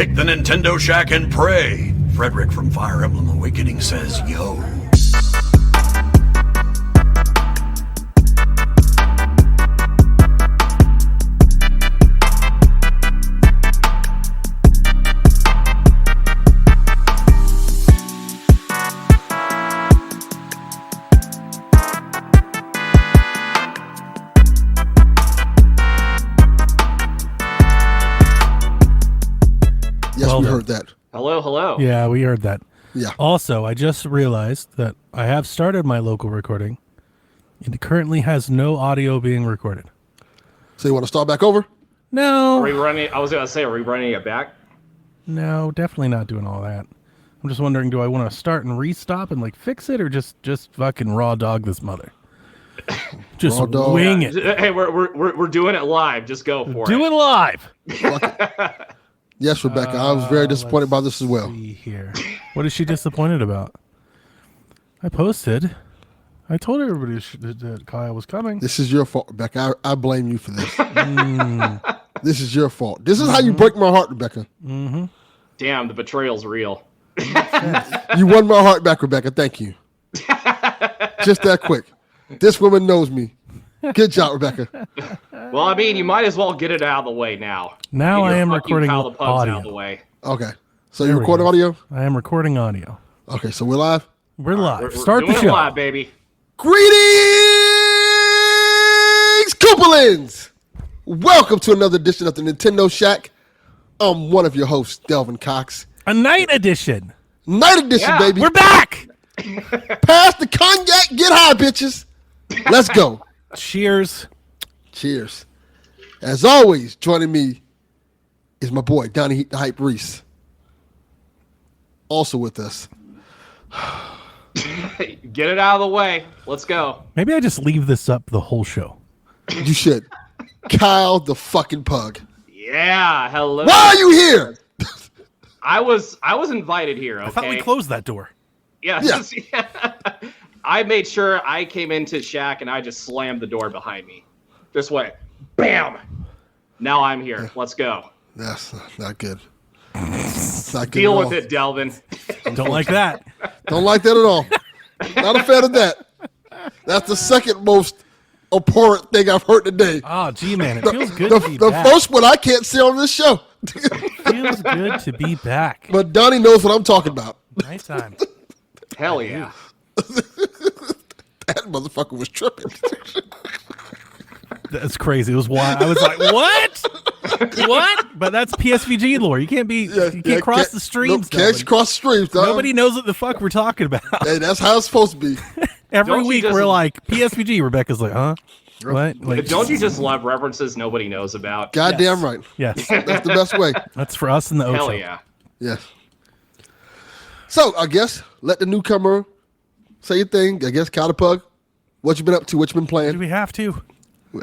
Pick the Nintendo Shack and pray. Frederick from Fire Emblem Awakening says, yo. We heard that. Hello. Yeah, we heard that. Yeah. Also, I just realized that I have started my local recording. It currently has no audio being recorded. So you want to start back over? No. Are we running? I was gonna say, are we running it back? No, definitely not doing all that. I'm just wondering, do I want to start and restop and fix it, or just fucking raw dog this mother? Just wing it. Hey, we're doing it live. Just go for it. Do it live. Yes, Rebecca. I was very disappointed by this as well. See here. What is she disappointed about? I posted. I told everybody that Kyle was coming. This is your fault, Rebecca. I blame you for this. This is your fault. This is how you break my heart, Rebecca. Mm-hmm. Damn, the betrayal's real. You won my heart back, Rebecca. Thank you. Just that quick. This woman knows me. Good job, Rebecca. Well, I mean, you might as well get it out of the way now. Now I am recording KYLE the Pug's audio. out of the way. Okay. So you're recording audio? I am recording audio. Okay, so we're live? We're live. We're Start doing the show. It live, baby. Greetings, Koopalins! Welcome to another edition of the Nintendo Shack. I'm one of your hosts, Delvin Cox. A night edition. Night edition, baby. We're back. Pass the cognac, get high, bitches. Let's go. Cheers. Cheers. As always, joining me is my boy, Donnie the Hype Reese. Also with us. Get it out of the way. Let's go. Maybe I just leave this up the whole show. You should. Kyle the fucking Pug. Yeah, hello. Why are you here? I was invited here, okay? I thought we closed that door. Yeah. I made sure I came into Shack and I just slammed the door behind me. Just went, bam! Now I'm here. Let's go. That's not good. Not good Deal at with all. it, Delvin. Don't like that. Don't like that at all. Not a fan of that. That's the second most abhorrent thing I've heard today. Oh, gee, man. It feels good The to be back. first one I can't say on this show. Feels good to be back. But Donnie knows what I'm talking about. Nighttime. Hell yeah. That motherfucker was tripping. That's crazy. It was wild. I was like, what? What? But that's PSVG lore. You can't cross the streams. Can't cross the streams, dog. Nobody knows what the fuck we're talking about. Hey, that's how it's supposed to be. Every week we're like, PSVG. Rebecca's like, huh? What? Like, Don't you just love references nobody knows about? Goddamn right. Yes. That's the best way. That's for us in the Hell Ocho. yeah. Yes. So, I guess, let the newcomer say your thing. I guess, Kyle the Pug, what you been up to? What you been Do playing? we have to?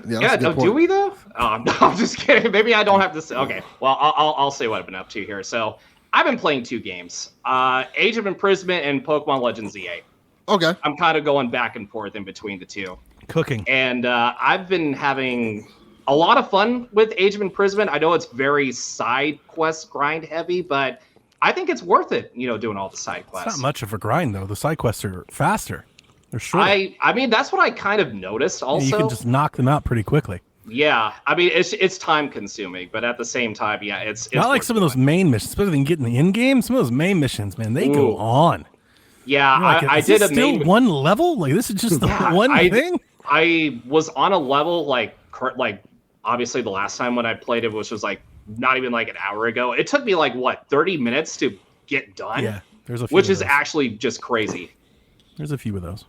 Yeah, do we though? No, I'm just kidding. Maybe I don't have to say. Okay, well, I'll say what I've been up to here. So, I've been playing two games, Age of Imprisonment and Pokemon Legends Z8. Okay. I'm kind of going back and forth in between the two. Cooking. And I've been having a lot of fun with Age of Imprisonment. I know it's very side quest grind heavy, but I think it's worth it, doing all the side quests. It's not much of a grind, though. The side quests are faster. They're shorter. I mean, that's what I kind of noticed also. You can just knock them out pretty quickly. Yeah, I mean, it's time consuming, but at the same time, yeah, it's not like worth some of those doing. main missions, especially when you get in the in-game. Some of those main missions, man, they go on. Yeah, Like, I is did this a still main one level? Like, this is just the one thing? I was on a level like obviously the last time when I played it, which was like not even like an hour ago. It took me like 30 minutes to get done. Yeah, there's a few. Which of is those. actually just crazy. There's a few of those.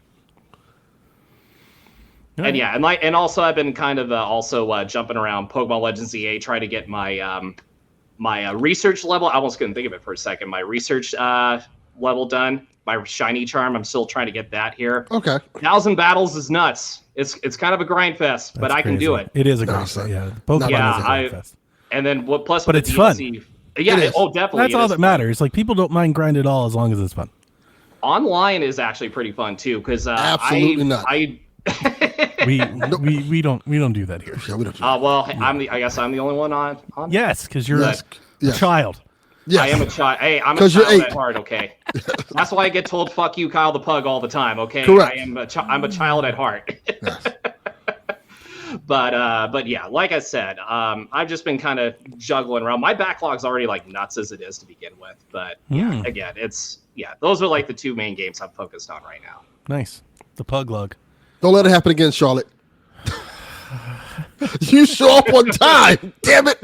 And yeah, and also I've been kind of also jumping around Pokemon Legends ZA trying to get my my research level. I almost couldn't think of it for a second. My research level done. My shiny charm. I'm still trying to get that here. Okay. 1,000 battles is nuts. It's kind of a grind fest, but That's I can crazy. do it. It is a grind fest. Yeah, Pokemon Yeah, is a grind fest. And then plus, But with it's the fun. DLC, yeah. It is. Oh, definitely. That's it all is that fun. matters. Like, people don't mind grind at all as long as it's fun. Online is actually pretty fun too, because Absolutely not. We don't do that here. Yeah, we don't do well, I guess I'm the only one on. Yes, because you're Yes. a child. Yes. I am a child. Hey, I'm a 'Cause you're child 8. at heart. Okay, that's why I get told "fuck you, Kyle the Pug" all the time. Okay, Correct. I'm a child at heart. Yes. But yeah, like I said, I've just been kind of juggling around. My backlog's already like nuts as it is to begin with. But yeah, again, those are like the 2 main games I'm focused on right now. Nice. The pug lug. Don't let it happen again, Charlotte. You show up on time. Damn it.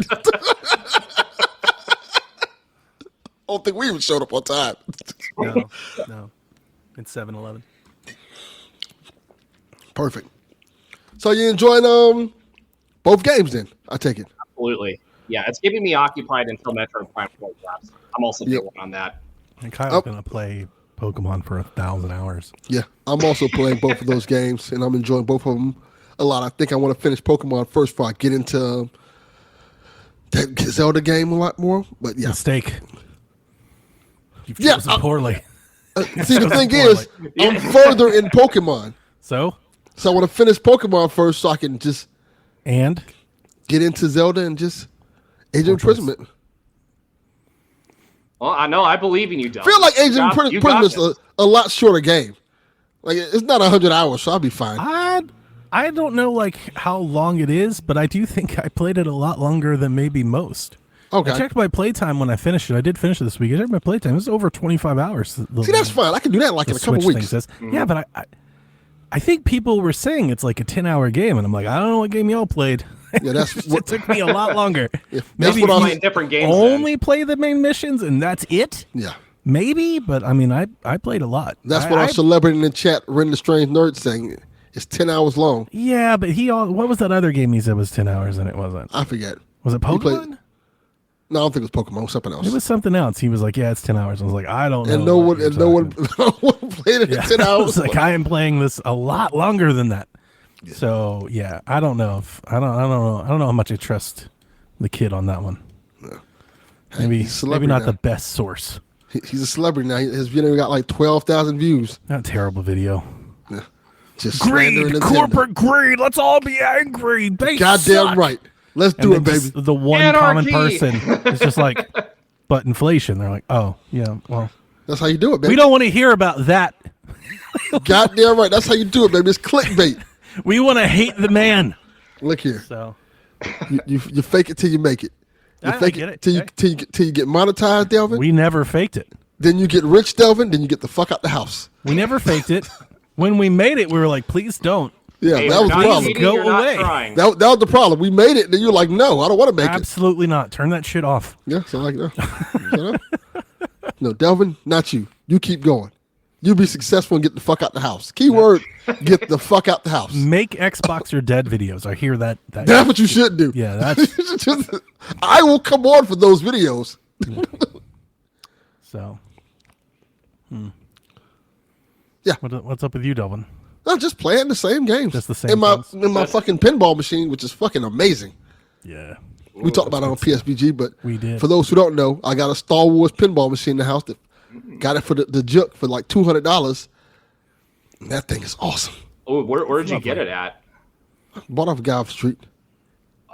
I don't think we even showed up on time. No. It's 7-Eleven. Perfect. So you enjoying both games then? I take it. Absolutely. Yeah, it's keeping me occupied until Metroid Prime 4 drops. I'm also doing on that. And Kyle's going to play Pokemon for 1,000 hours. Yeah, I'm also playing both of those games, and I'm enjoying both of them a lot. I think I want to finish Pokemon first before I get into that Zelda game a lot more. But yeah. Mistake. You've chosen poorly. See, the thing is, I'm further in Pokemon. So I want to finish Pokemon first so I can just get into Zelda and just Age of Imprisonment. Well, I know. I believe in you, Doug. I feel like Age of Imprisonment is a lot shorter game. Like, it's not 100 hours, so I'll be fine. I don't know like how long it is, but I do think I played it a lot longer than maybe most. Okay. I checked my playtime when I finished it. I did finish it this week. I checked my playtime. It was over 25 hours. See, that's fine. I can do that like in a couple weeks. Yeah, but I think people were saying it's like a 10-hour game, and I'm like, I don't know what game y'all played. Yeah, that's it took me a lot longer. Yeah, maybe what playing different games. Only play the main missions, and that's it. Yeah. Maybe, but I mean, I played a lot. That's what our celebrity in the chat, Ren the Strange Nerd, saying. It's 10 hours long. Yeah, but what was that other game he said was 10 hours and it wasn't? I forget. Was it Pokemon? No, I don't think it was Pokemon. It was something else. It was something else. He was like, yeah, it's 10 hours. I was like, I don't know. And no one played it in 10 hours. I was like, I am playing this a lot longer than that. Yeah. So yeah, I don't know if I don't know how much I trust the kid on that one. Yeah. Maybe not the best source. He's a celebrity now. His video got like 12,000 views. Not a terrible video. Yeah. Just greed, corporate greed. Let's all be angry. They goddamn suck. Right. Let's do it, baby. The one common person is just like, but inflation. They're like, oh yeah, well, that's how you do it, baby. We don't want to hear about that. Goddamn right. That's how you do it, baby. It's clickbait. We want to hate the man. Look here. So you fake it till you make it. You fake it till you get monetized, Delvin. We never faked it. Then you get rich, Delvin. Then you get the fuck out the house. We never faked it. When we made it, we were like, please don't. Yeah, that was the problem. Go away. That was the problem. We made it, and then you're like, no, I don't want to make it. Absolutely not. Turn that shit off. Yeah, so like, no. Shut up. No, Delvin, not you. You keep going. You be successful and get the fuck out the house. Keyword, get the fuck out the house. Make Xbox or dead videos. I hear that. That's what you should do. Yeah, that's. I will come on for those videos. So. Yeah. What's up with you, Delvin? I'm just playing the same games. Just the same in my fucking pinball machine, which is fucking amazing. Yeah. We talked about it on PSVG, but we did. For those who don't know, I got a Star Wars pinball machine in the house that got it for the Juk for like $200. And that thing is awesome. Oh, where'd you get it at? Bought off Guy Street.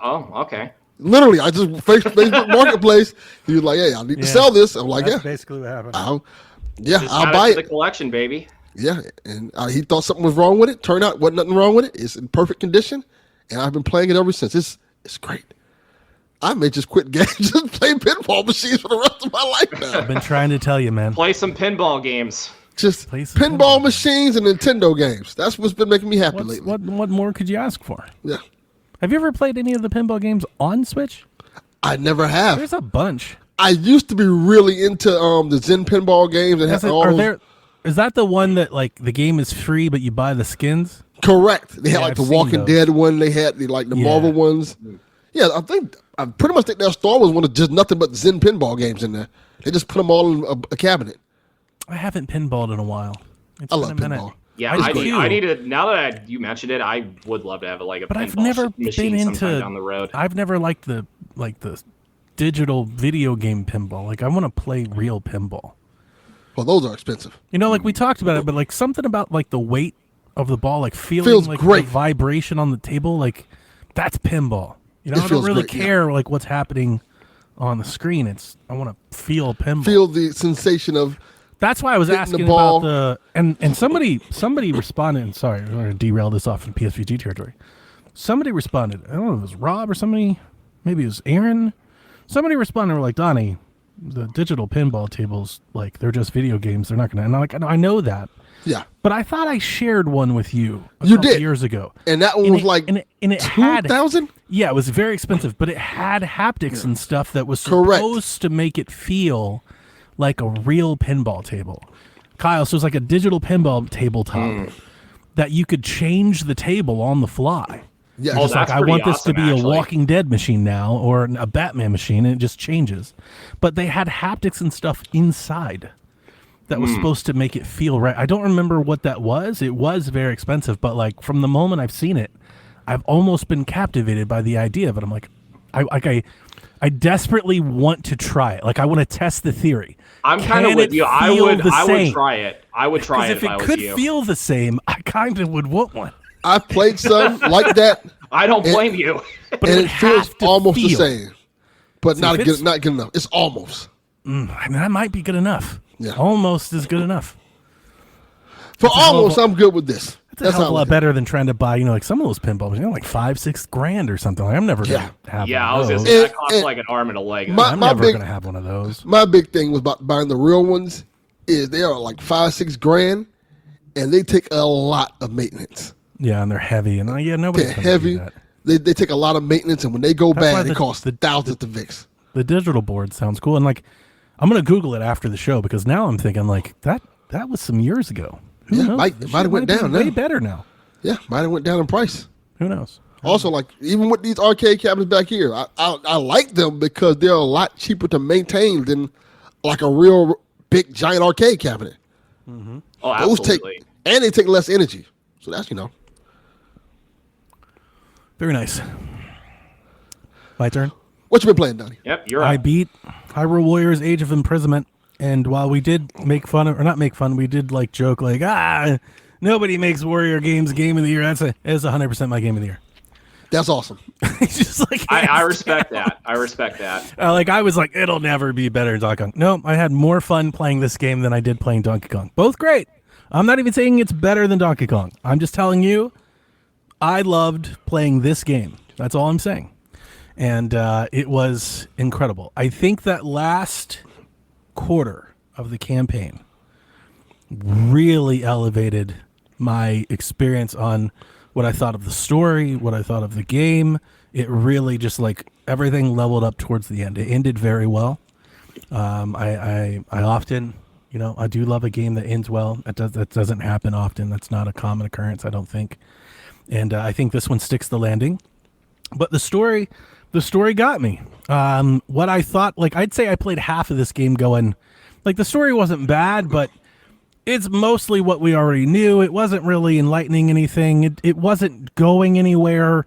Oh, okay. Literally, I just Facebook Marketplace. He was like, "Hey, I need to sell this." I'm like, That's basically what happened. I'll Just buy it. The collection, baby. Yeah, and he thought something was wrong with it. Turned out wasn't nothing wrong with it. It's in perfect condition, and I've been playing it ever since. It's great. I may just quit games, just play pinball machines for the rest of my life now. I've been trying to tell you, man. Play some pinball games. Just pinball machines and Nintendo games. That's what's been making me happy lately. What more could you ask for? Yeah. Have you ever played any of the pinball games on Switch? I never have. There's a bunch. I used to be really into the Zen pinball games. And is that the one that like the game is free but you buy the skins? Correct. They had like the Walking Dead one. They had the Marvel ones. Yeah, I pretty much think that Star Wars one is just nothing but Zen pinball games in there. They just put them all in a cabinet. I haven't pinballed in a while. I love pinball. Yeah, I need to. Now that you mentioned it, I would love to have a But I've pinball never machine been into down the road. I've never liked the digital video game pinball. Like I want to play real pinball. Well, those are expensive. You know, like we talked about it, but like something about like the weight of the ball, like feeling feels like great. the vibration on the table, like that's pinball. You know, I don't really care like what's happening on the screen. I want to feel pinball. Feel the sensation of. That's why I was hitting asking the ball. about and somebody responded. And sorry, I'm going to derail this off in PSVG territory. Somebody responded. I don't know if it was Rob or somebody. Maybe it was Aaron. Somebody responded. Were like, Donnie, the digital pinball tables, like they're just video games. They're not going to. And I'm like, I know that. Yeah. But I thought I shared one with you. You did years ago, and that one was like and it had 2,000. Yeah, it was very expensive, but it had haptics and stuff that was Correct. supposed to make it feel like a real pinball table. Kyle, so it was like a digital pinball tabletop that you could change the table on the fly. Yeah, Oh, Just like, that's I pretty want this to awesome, be actually. a Walking Dead machine now or a Batman machine, and it just changes. But they had haptics and stuff inside that was supposed to make it feel right. I don't remember what that was. It was very expensive, but like from the moment I've seen it, I've almost been captivated by the idea of it. I'm like, I desperately want to try it. Like I want to test the theory. I'm kind of Can with it you. I feel would the same? try it. I would try it Because if I it was could you. feel the same, I kind of would want one. I've played some like that, I don't blame you. But and would it feels have to almost the feel. same, but See, not if good. it's- Not good enough. It's almost. I mean, that might be good enough. Yeah. Almost is good enough. For That's a hell of almost, a- I'm good with this. It's a hell of a how I lot look at it. better than trying to buy, like some of those pinball machines, like $5,000-$6,000 or something. Like, I'm never Yeah. gonna have Yeah, I one was of gonna those. say that costs And- like an arm and a leg. My- I'm never big- gonna have one of those. My big thing was about buying the real ones is they are like $5-6 and they take a lot of maintenance. Yeah, and they're heavy, and They're nobody's gonna heavy. do that. They take a lot of maintenance, and when they go That's why bad, it costs thousands to fix. The digital board sounds cool, and like I'm gonna Google it after the show because now I'm thinking like that was some years ago. Who Yeah, knows? it This might have shit went be down way now. better now. Yeah, might have went down in price. Who knows? Also, like even with these arcade cabinets back here, I like them because they're a lot cheaper to maintain than like a real big giant arcade cabinet. Oh, Those absolutely. and they take less energy. So that's Very nice. My turn. What you been playing, Donnie? Yep, you're I up. beat Hyrule Warriors Age of Imprisonment, and while we did make fun of, or not make fun, we did like joke like, nobody makes Warrior games game of the year. It's 100% my game of the year. That's awesome. It's just like I respect that. I respect that. like I was like, it'll never be better than Donkey Kong. No, I had more fun playing this game than I did playing Donkey Kong. Both great. I'm not even saying it's better than Donkey Kong. I'm just telling you, I loved playing this game. That's all I'm saying. And it was incredible. I think that last quarter of the campaign really elevated my experience on what I thought of the story, what I thought of the game. It really just like everything leveled up towards the end. It ended very well. I often, I do love a game that ends well. That doesn't happen often. That's not a common occurrence, I don't think. And I think this one sticks the landing. But the story got me. What I thought, like I'd say I played half of this game going, like the story wasn't bad, but it's mostly what we already knew. It wasn't really enlightening anything. It wasn't going anywhere.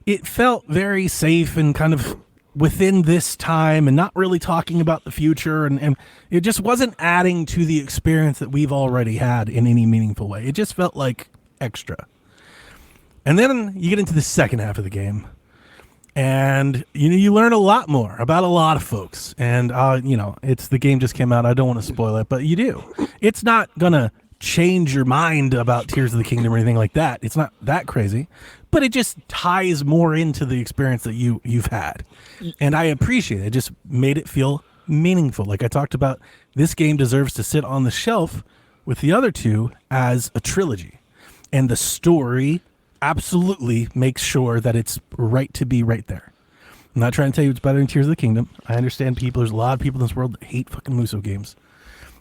It felt very safe and kind of within this time and not really talking about the future. And it just wasn't adding to the experience that we've already had in any meaningful way. It just felt like extra. And then you get into the second half of the game. And you learn a lot more about a lot of folks, and it's the game just came out. I don't want to spoil it, but you do. It's not gonna change your mind about Tears of the Kingdom or anything like that. It's not that crazy, but it just ties more into the experience that you've had, and I appreciate it. It just made it feel meaningful. Like I talked about, this game deserves to sit on the shelf with the other two as a trilogy, and the story absolutely makes sure that it's right to be right there. I'm not trying to tell you it's better than Tears of the Kingdom. I understand there's a lot of people in this world that hate fucking Muso games.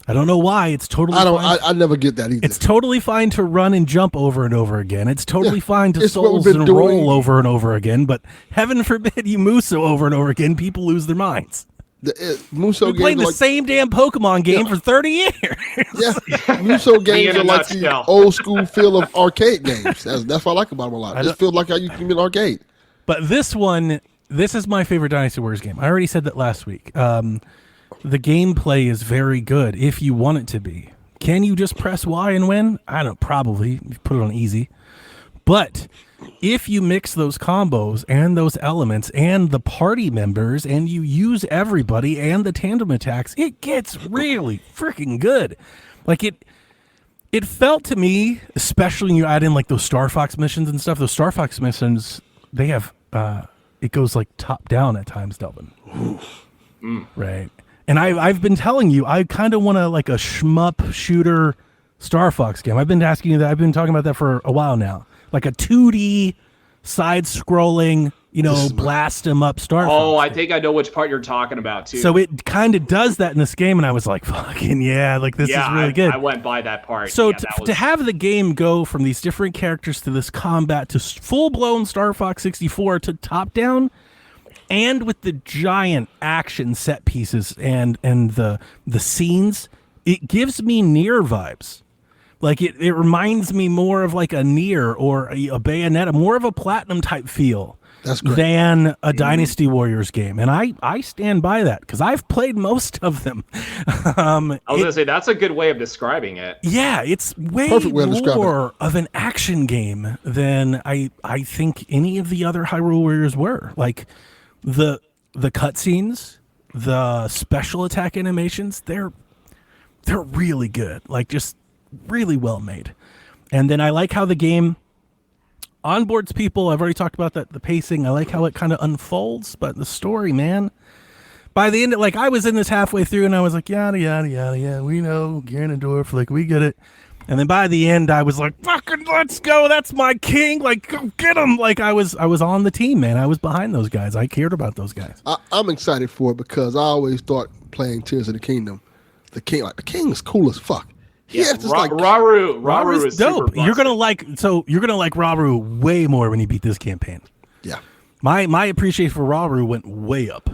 I don't know why. It's totally fine. I never get that either. It's totally fine to run and jump over and over again. It's totally fine to it's what we've souls been and doing. roll over and over again, but heaven forbid you Muso over and over again, people lose their minds. Muso We played games the are like, same damn Pokemon game for 30 years. yeah, Muso games in a are like the nutshell. old school feel of arcade games. That's what I like about them a lot. It feels like how you can be an arcade. But this is my favorite Dynasty Warriors game. I already said that last week. The gameplay is very good if you want it to be. Can you just press Y and win? I don't know, probably. You put it on easy. But if you mix those combos and those elements and the party members and you use everybody and the tandem attacks, it gets really freaking good. Like it felt to me, especially when you add in like those Star Fox missions and stuff, those Star Fox missions, they have, it goes like top down at times, Delvin. Right. And I've been telling you, I kind of want like a shmup shooter Star Fox game. I've been asking you that. I've been talking about that for a while now. Like a 2D side-scrolling, blast 'em up Star Fox. Oh, I think I know which part you're talking about too. So it kind of does that in this game, and I was like, "Fucking yeah!" Like this is really good. I went by that part. So to have the game go from these different characters to this combat to full-blown Star Fox 64 to top-down, and with the giant action set pieces and the scenes, it gives me Nier vibes. Like it reminds me more of like a Nier or a Bayonetta, more of a Platinum type feel than a Dynasty Warriors game. And I stand by that because I've played most of them. I was going to say, that's a good way of describing it. Yeah, it's way more of an action game than I think any of the other Hyrule Warriors were. Like the cutscenes, the special attack animations, they're really good. Like just really well made. And then I like how the game onboards people. I've already talked about that, the pacing. I like how it kind of unfolds, but the story, man, by the end, like I was in this halfway through and I was like, yada, yada, yada, yeah, we know Ganondorf, like we get it. And then by the end I was like, fucking let's go, that's my king, like go get him. Like I was on the team, man. I was behind those guys. I cared about those guys. I'm excited for it because I always thought playing Tears of the Kingdom, the king is cool as fuck. Yeah, Rauru is dope. Super you're gonna like Rauru way more when you beat this campaign. Yeah, my appreciation for Rauru went way up.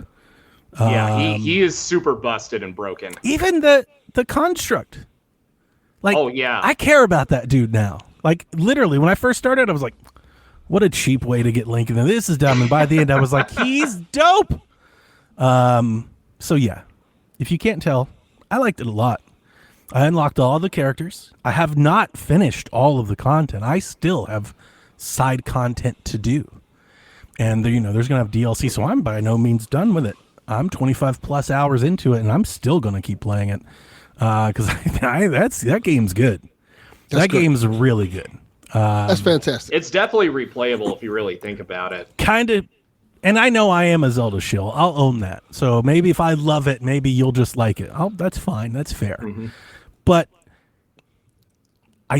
Yeah, he is super busted and broken. Even the construct. Like, oh yeah, I care about that dude now. Like literally, when I first started, I was like, "What a cheap way to get Link." And then this is dumb. And by the end, I was like, "He's dope." So yeah, if you can't tell, I liked it a lot. I unlocked all the characters. I have not finished all of the content. I still have side content to do. And there's going to have DLC, so I'm by no means done with it. I'm 25 plus hours into it, and I'm still going to keep playing it. Because that game's good. That game's really good. That's fantastic. It's definitely replayable if you really think about it. Kind of. And I know I am a Zelda shill. I'll own that. So maybe if I love it, maybe you'll just like it. Oh, that's fine. That's fair. Mm-hmm. But I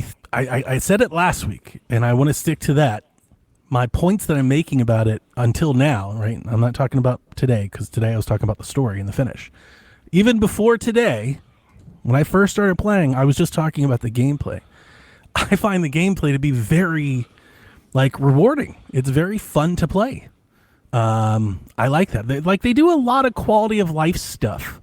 said it last week, and I want to stick to that. My points that I'm making about it until now, right? I'm not talking about today, because today I was talking about the story and the finish. Even before today, when I first started playing, I was just talking about the gameplay. I find the gameplay to be very, rewarding. It's very fun to play. I like that. They do a lot of quality of life stuff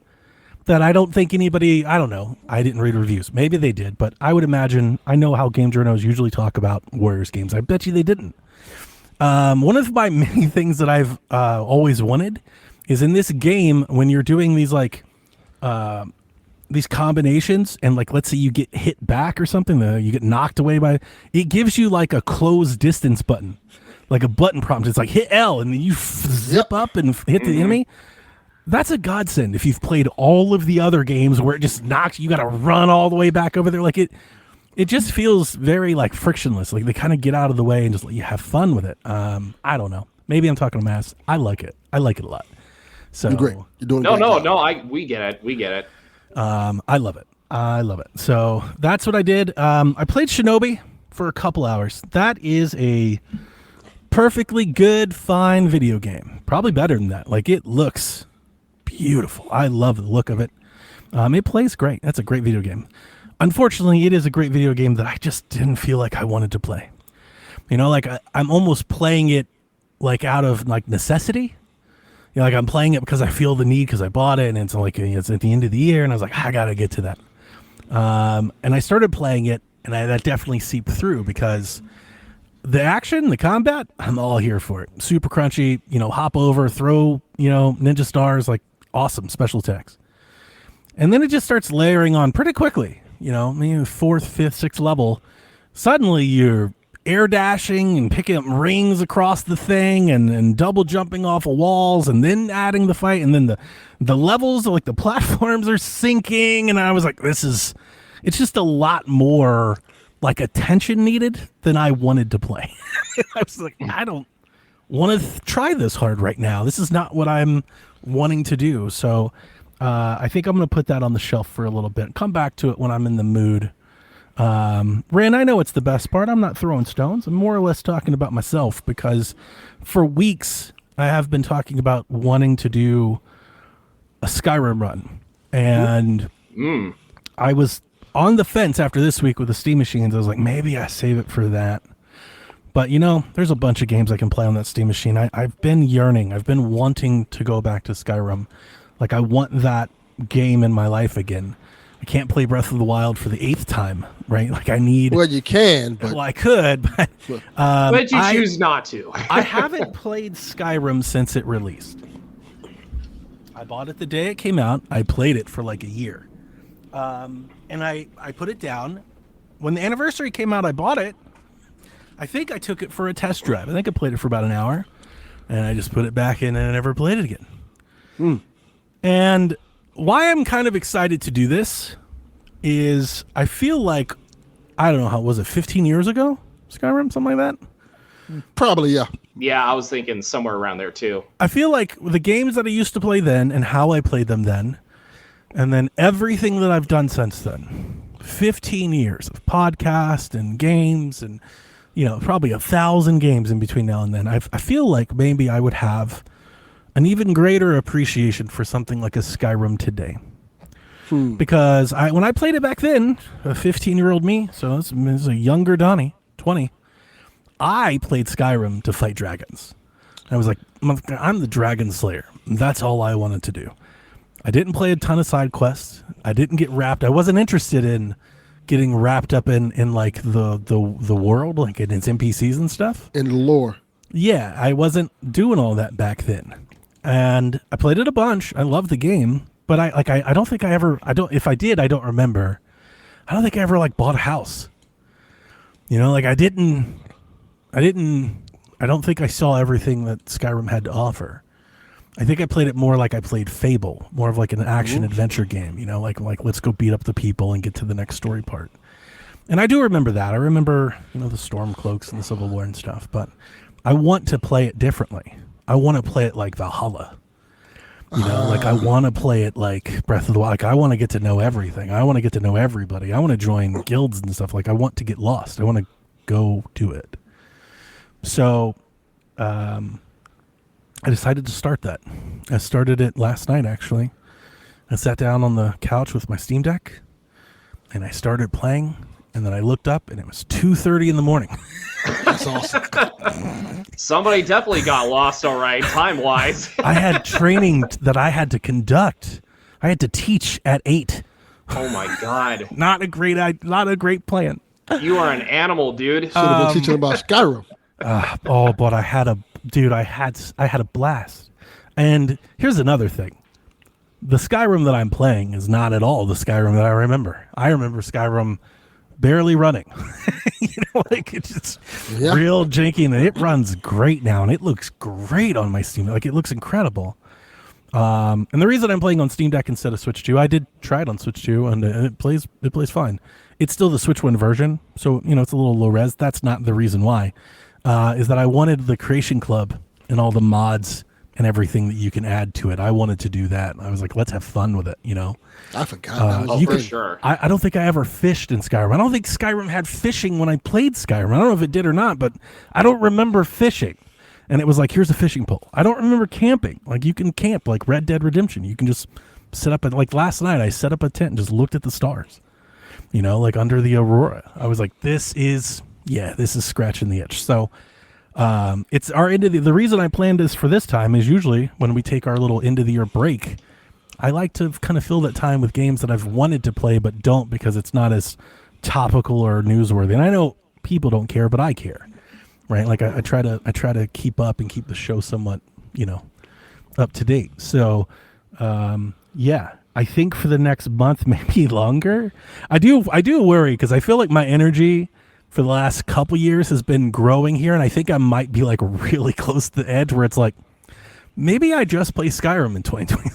that I don't think anybody, I don't know. I didn't read reviews. Maybe they did, but I would imagine, I know how game journals usually talk about Warriors games. I bet you they didn't. One of my many things that I've always wanted is in this game, when you're doing these these combinations and let's say you get hit back or something, you get knocked away by, it gives you a close distance button, like a button prompt. It's hit L and then you zip up and hit the enemy. That's a godsend if you've played all of the other games where it just knocks, you got to run all the way back over there. It just feels very frictionless. They kind of get out of the way and just let you have fun with it. I don't know. Maybe I'm talking to mass. I like it. I like it a lot. So you're great. You're doing no. We get it. We get it. I love it. I love it. So that's what I did. I played Shinobi for a couple hours. That is a perfectly good, fine video game. Probably better than that. It looks beautiful. I love the look of it. It plays great. That's a great video game. Unfortunately, it is a great video game that I just didn't feel like I wanted to play. I'm almost playing it out of necessity. I'm playing it because I feel the need because I bought it and it's it's at the end of the year and I was like, I gotta get to that. And I started playing it and that definitely seeped through because the action, the combat, I'm all here for it. Super crunchy, hop over, throw, ninja stars, awesome special attacks. And then it just starts layering on pretty quickly. Maybe 4th, 5th, 6th level. Suddenly you're air dashing and picking up rings across the thing and double jumping off of walls and then adding the fight and then the levels, like the platforms are sinking, and I was like, it's just a lot more like attention needed than I wanted to play. I was like, I don't want to try this hard right now. This is not what I'm wanting to do. So I think I'm going to put that on the shelf for a little bit. Come back to it when I'm in the mood. Ren, I know it's the best part. I'm not throwing stones. I'm more or less talking about myself because for weeks I have been talking about wanting to do a Skyrim run. And I was on the fence after this week with the Steam machines. I was like, maybe I save it for that. But, there's a bunch of games I can play on that Steam machine. I've been yearning. I've been wanting to go back to Skyrim. Like, I want that game in my life again. I can't play Breath of the Wild for the 8th time, right? Like, I need... Well, you can, but... Well, I could, but... but you choose not to. I haven't played Skyrim since it released. I bought it the day it came out. I played it for like a year. And I put it down. When the anniversary came out, I bought it. I think I took it for a test drive. I think I played it for about an hour. And I just put it back in and I never played it again. And why I'm kind of excited to do this is I feel like, I don't know, how was it, 15 years ago? Skyrim, something like that? Probably, yeah. Yeah, I was thinking somewhere around there too. I feel like the games that I used to play then and how I played them then, and then everything that I've done since then, 15 years of podcast and games and, probably 1,000 games in between now and then. I feel like maybe I would have an even greater appreciation for something like a Skyrim today. Because when I played it back then, a 15-year-old me, so this is a younger Donnie, 20, I played Skyrim to fight dragons. I was like, I'm the dragon slayer. That's all I wanted to do. I didn't play a ton of side quests. I didn't get wrapped. I wasn't interested in getting wrapped up in like the world, like in its NPCs and stuff. In the lore. Yeah, I wasn't doing all that back then. And I played it a bunch. I love the game, but I don't think I ever, if I did, I don't remember. I don't think I ever like bought a house. Like I don't think I saw everything that Skyrim had to offer. I think I played it more like I played Fable, more of like an action adventure game, like let's go beat up the people and get to the next story part. And I do remember that. I remember, the Stormcloaks and the Civil War and stuff, but I want to play it differently. I want to play it like Valhalla. Like I want to play it like Breath of the Wild. Like I want to get to know everything. I want to get to know everybody. I want to join guilds and stuff. Like I want to get lost. I want to go do it. So, I decided to start that. I started it last night, actually. I sat down on the couch with my Steam Deck, and I started playing, and then I looked up, and it was 2:30 in the morning. That's awesome. Somebody definitely got lost, all right, time-wise. I had training that I had to conduct. I had to teach at 8. Oh, my God. Not a great plan. You are an animal, dude. Should have been teaching about Skyrim. But I had a blast. And here's another thing. The Skyrim that I'm playing is not at all the Skyrim that I remember. I remember Skyrim barely running. It's just real janky, and it runs great now, and it looks great on my Steam. Like, it looks incredible. And the reason I'm playing on Steam Deck instead of Switch 2, I did try it on Switch 2, and it plays fine. It's still the Switch 1 version, so, it's a little low res. That's not the reason why. Is that I wanted the Creation Club and all the mods and everything that you can add to it. I wanted to do that. I was like, let's have fun with it, I forgot. For sure. I don't think I ever fished in Skyrim. I don't think Skyrim had fishing when I played Skyrim. I don't know if it did or not, but I don't remember fishing. And it was like, here's a fishing pole. I don't remember camping. Like, you can camp like Red Dead Redemption. You can just set up, like last night, I set up a tent and just looked at the stars, like under the aurora. I was like, this is scratching the itch. So it's our end of the reason I planned this for this time is usually when we take our little end of the year break, I like to kind of fill that time with games that I've wanted to play but don't because it's not as topical or newsworthy. And I know people don't care, but I care, right? Like I try to keep up and keep the show somewhat, up to date. So I think for the next month, maybe longer. I do worry because I feel like my energy for the last couple years has been growing here, and I think I might be like really close to the edge where it's like, maybe I just play Skyrim in 2020.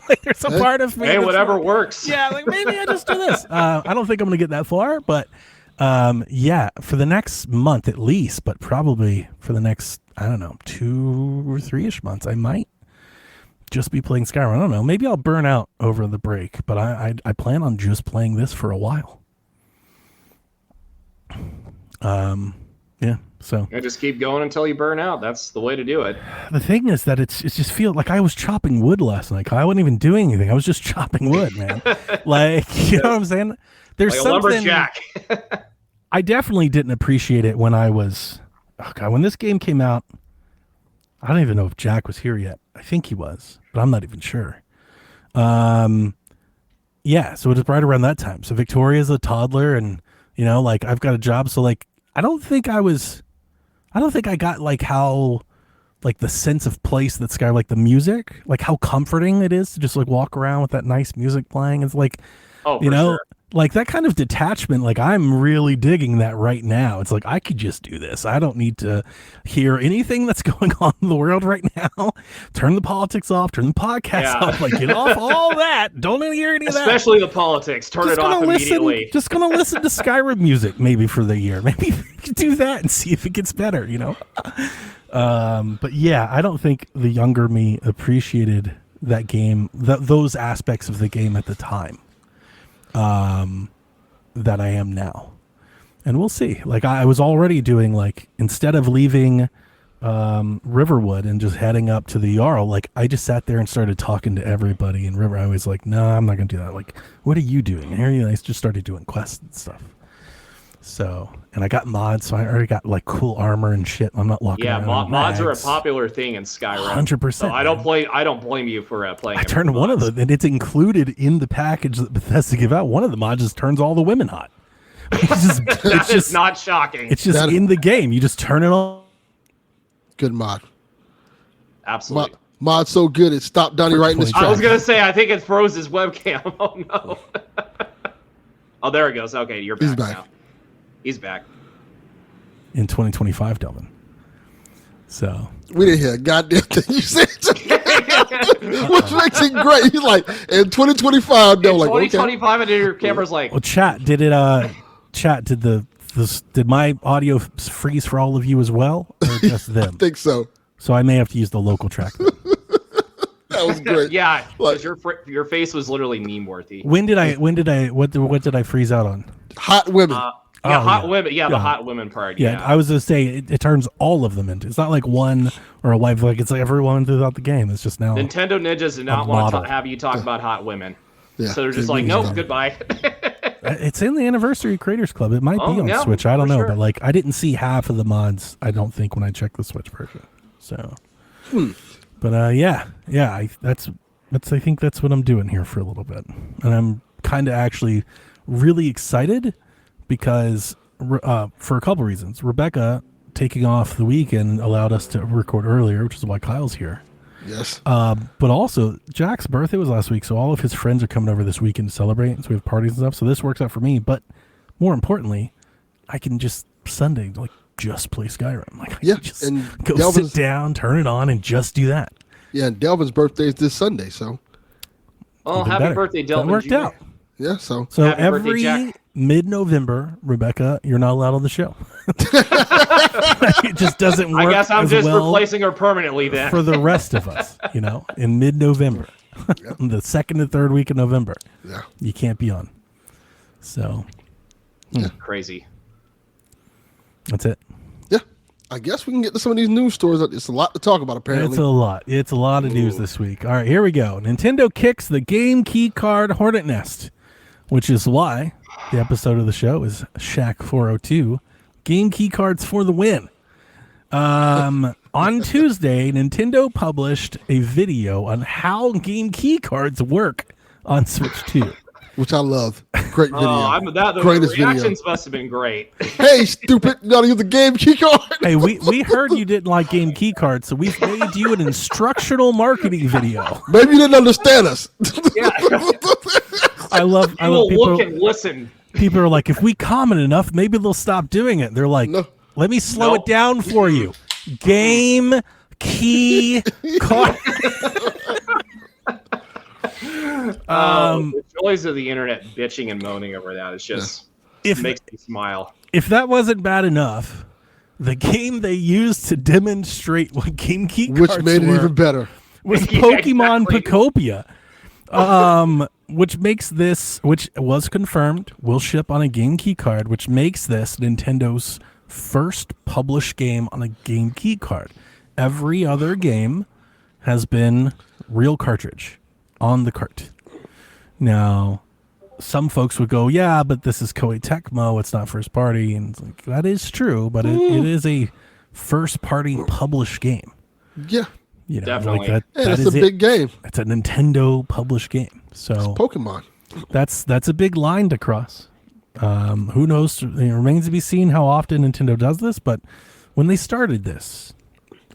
Like there's a part of me. Hey, whatever works. Yeah, like maybe I just do this. I don't think I'm going to get that far, but yeah, for the next month at least, but probably for the next, I don't know, 2 or 3-ish months, I might just be playing Skyrim. I don't know. Maybe I'll burn out over the break, but I plan on just playing this for a while. Yeah. So I just keep going until you burn out. That's the way to do it. The thing is that it's just feel like I was chopping wood last night. I wasn't even doing anything. I was just chopping wood, man. Like, you know what I'm saying? There's like something. A lumberjack. I definitely didn't appreciate it when I was. Oh God, when this game came out, I don't even know if Jack was here yet. I think he was, but I'm not even sure. Yeah, so it was right around that time. So Victoria's a toddler, and you know, like I've got a job. So like, I don't think I got like how, like the sense of place that's got like the music, like how comforting it is to just like walk around with that nice music playing. It's like, you know, sure. like that kind of detachment. Like I'm really digging that right now. It's like I could just do this. I don't need to hear anything that's going on in the world right now. Turn the politics off. Turn the podcast off. Like get off all that. Don't hear any of that. Especially the politics. Turn it off immediately. Just gonna listen to Skyrim music maybe for the year. Maybe we could do that and see if it gets better. You know. But yeah, I don't think the younger me appreciated that game. Those aspects of the game at the time. That I am now, and we'll see. Like I was already doing, like instead of leaving Riverwood and just heading up to the Jarl, like I just sat there and started talking to everybody in River. I was like, no, I'm not gonna do that. Like, what are you doing? And here you I just started doing quests and stuff. So, and I got mods, so I already got like cool armor and shit. I'm not walking around. Yeah, mods are a popular thing in Skyrim. 100%. So I don't blame you for playing. I turned one of them, and it's included in the package that Bethesda give out. One of the mods just turns all the women hot. It's just not shocking. It's just in the game. You just turn it on. Good mod. Absolutely. Mod so good it stopped Donnie right in his tracks. I was gonna say I think it froze his webcam. Oh no. Oh, there it goes. Okay, you're back. He's back now. He's back. In 2025, Delvin. So. We didn't hear a goddamn thing you said. Which makes it great. He's like, in 2025, Delvin. Like, 2025, and your camera's like. Well, chat, did my audio freeze for all of you as well? Or just them? I think so. So I may have to use the local track. That was great. Yeah, because your face was literally meme worthy. What did I freeze out on? Hot women. Women. Yeah, the hot women part. Yeah, I was gonna say it turns all of them into. It's not like one or a wife. Like it's like everyone throughout the game. It's just now. Nintendo ninjas do not want to have you talk about hot women. Yeah, so they're just like, nope, goodbye. It's in the Anniversary Creators Club. It might be on Switch. I don't know, but like I didn't see half of the mods. I don't think when I checked the Switch version. So, but I think that's what I'm doing here for a little bit, and I'm kind of actually really excited. Because for a couple reasons, Rebecca taking off the weekend allowed us to record earlier, which is why Kyle's here. Yes. But also, Jack's birthday was last week, so all of his friends are coming over this weekend to celebrate. So we have parties and stuff. So this works out for me. But more importantly, I can just Sunday just play Skyrim. Like I can just go sit down, turn it on, and just do that. Yeah, and Delvin's birthday is this Sunday, so. Oh, happy birthday, Delvin! That worked out. Yeah, so every mid-November, Rebecca, you're not allowed on the show. It just doesn't work. I guess I'm just well replacing her permanently then. For the rest of us, in mid-November, the second and third week of November, you can't be on. So, crazy. That's it. Yeah, I guess we can get to some of these news stories. It's a lot to talk about, apparently. It's a lot of news this week. All right, here we go. Nintendo kicks the game key card hornet nest, which is why the episode of the show is Shack 402. Game key cards for the win. On Tuesday, Nintendo published a video on how game key cards work on Switch 2. Which I love. Great video. The reactions must have been great. Hey, stupid. You gotta use the game key card. Hey, we heard you didn't like game key cards, so we've made you an instructional marketing video. Maybe you didn't understand us. Yeah. I love people look and listen. people are like, if we comment enough, maybe they'll stop doing it. They're like, No. let me slow it down for you. Game key card. The joys of the internet bitching and moaning over that. It's just makes me smile. If that wasn't bad enough, the game they used to demonstrate what game key cards Which made it even better. was Yeah, Pokemon exactly. Pokopia. Which makes this, which was confirmed, will ship on a game key card, which makes this Nintendo's first published game on a game key card. Every other game has been real cartridge on the cart. Now, some folks would go, yeah, but this is Koei Tecmo, it's not first party. And it's like, that is true, but it is a first party published game. Yeah. You know, Definitely. like And that it's a is big game. It's a Nintendo published game. So Pokemon. that's a big line to cross. Who knows? It remains to be seen how often Nintendo does this. But when they started this,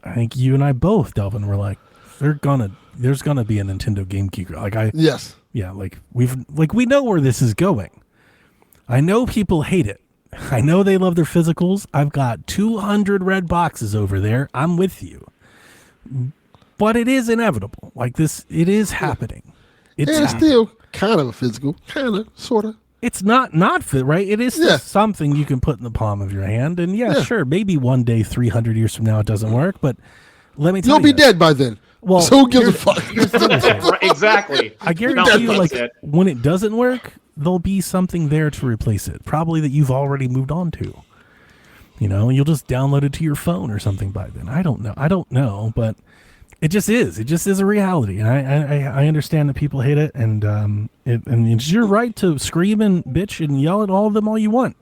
I think you and I both, Delvin, were like, there's gonna be a Nintendo Game Key. Yes. Yeah, we know where this is going. I know people hate it. I know they love their physicals. I've got 200 red boxes over there. I'm with you. But it is inevitable. Like this, it is happening. It's And it's happening. still kind of a physical. Kind of. Sort of. It's not fit, right? It is still Yeah. something you can put in the palm of your hand. And yeah, sure, maybe one day, 300 years from now, it doesn't work. But let me tell You'll you. be dead by then. Well, so who gives a fuck? Here's the other thing. Right, exactly. I guarantee you, That's like, it. when it doesn't work, there'll be something there to replace it. Probably that you've already moved on to. You know, you'll just download it to your phone or something by then. I don't know, but it just is. It just is a reality. And I understand that people hate it, and it's your right to scream and bitch and yell at all of them all you want.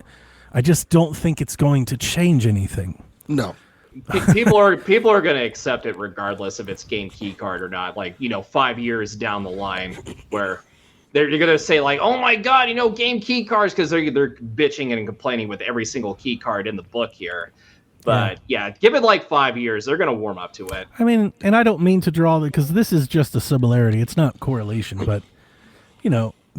I just don't think it's going to change anything. No. People are going to accept it regardless if it's game key card or not. Like, 5 years down the line, where they're going to say like, "Oh my God, game key cards," because they're bitching and complaining with every single key card in the book here. But yeah, give it like 5 years, they're going to warm up to it. I mean, and I don't mean to draw because this is just a similarity. It's not correlation, but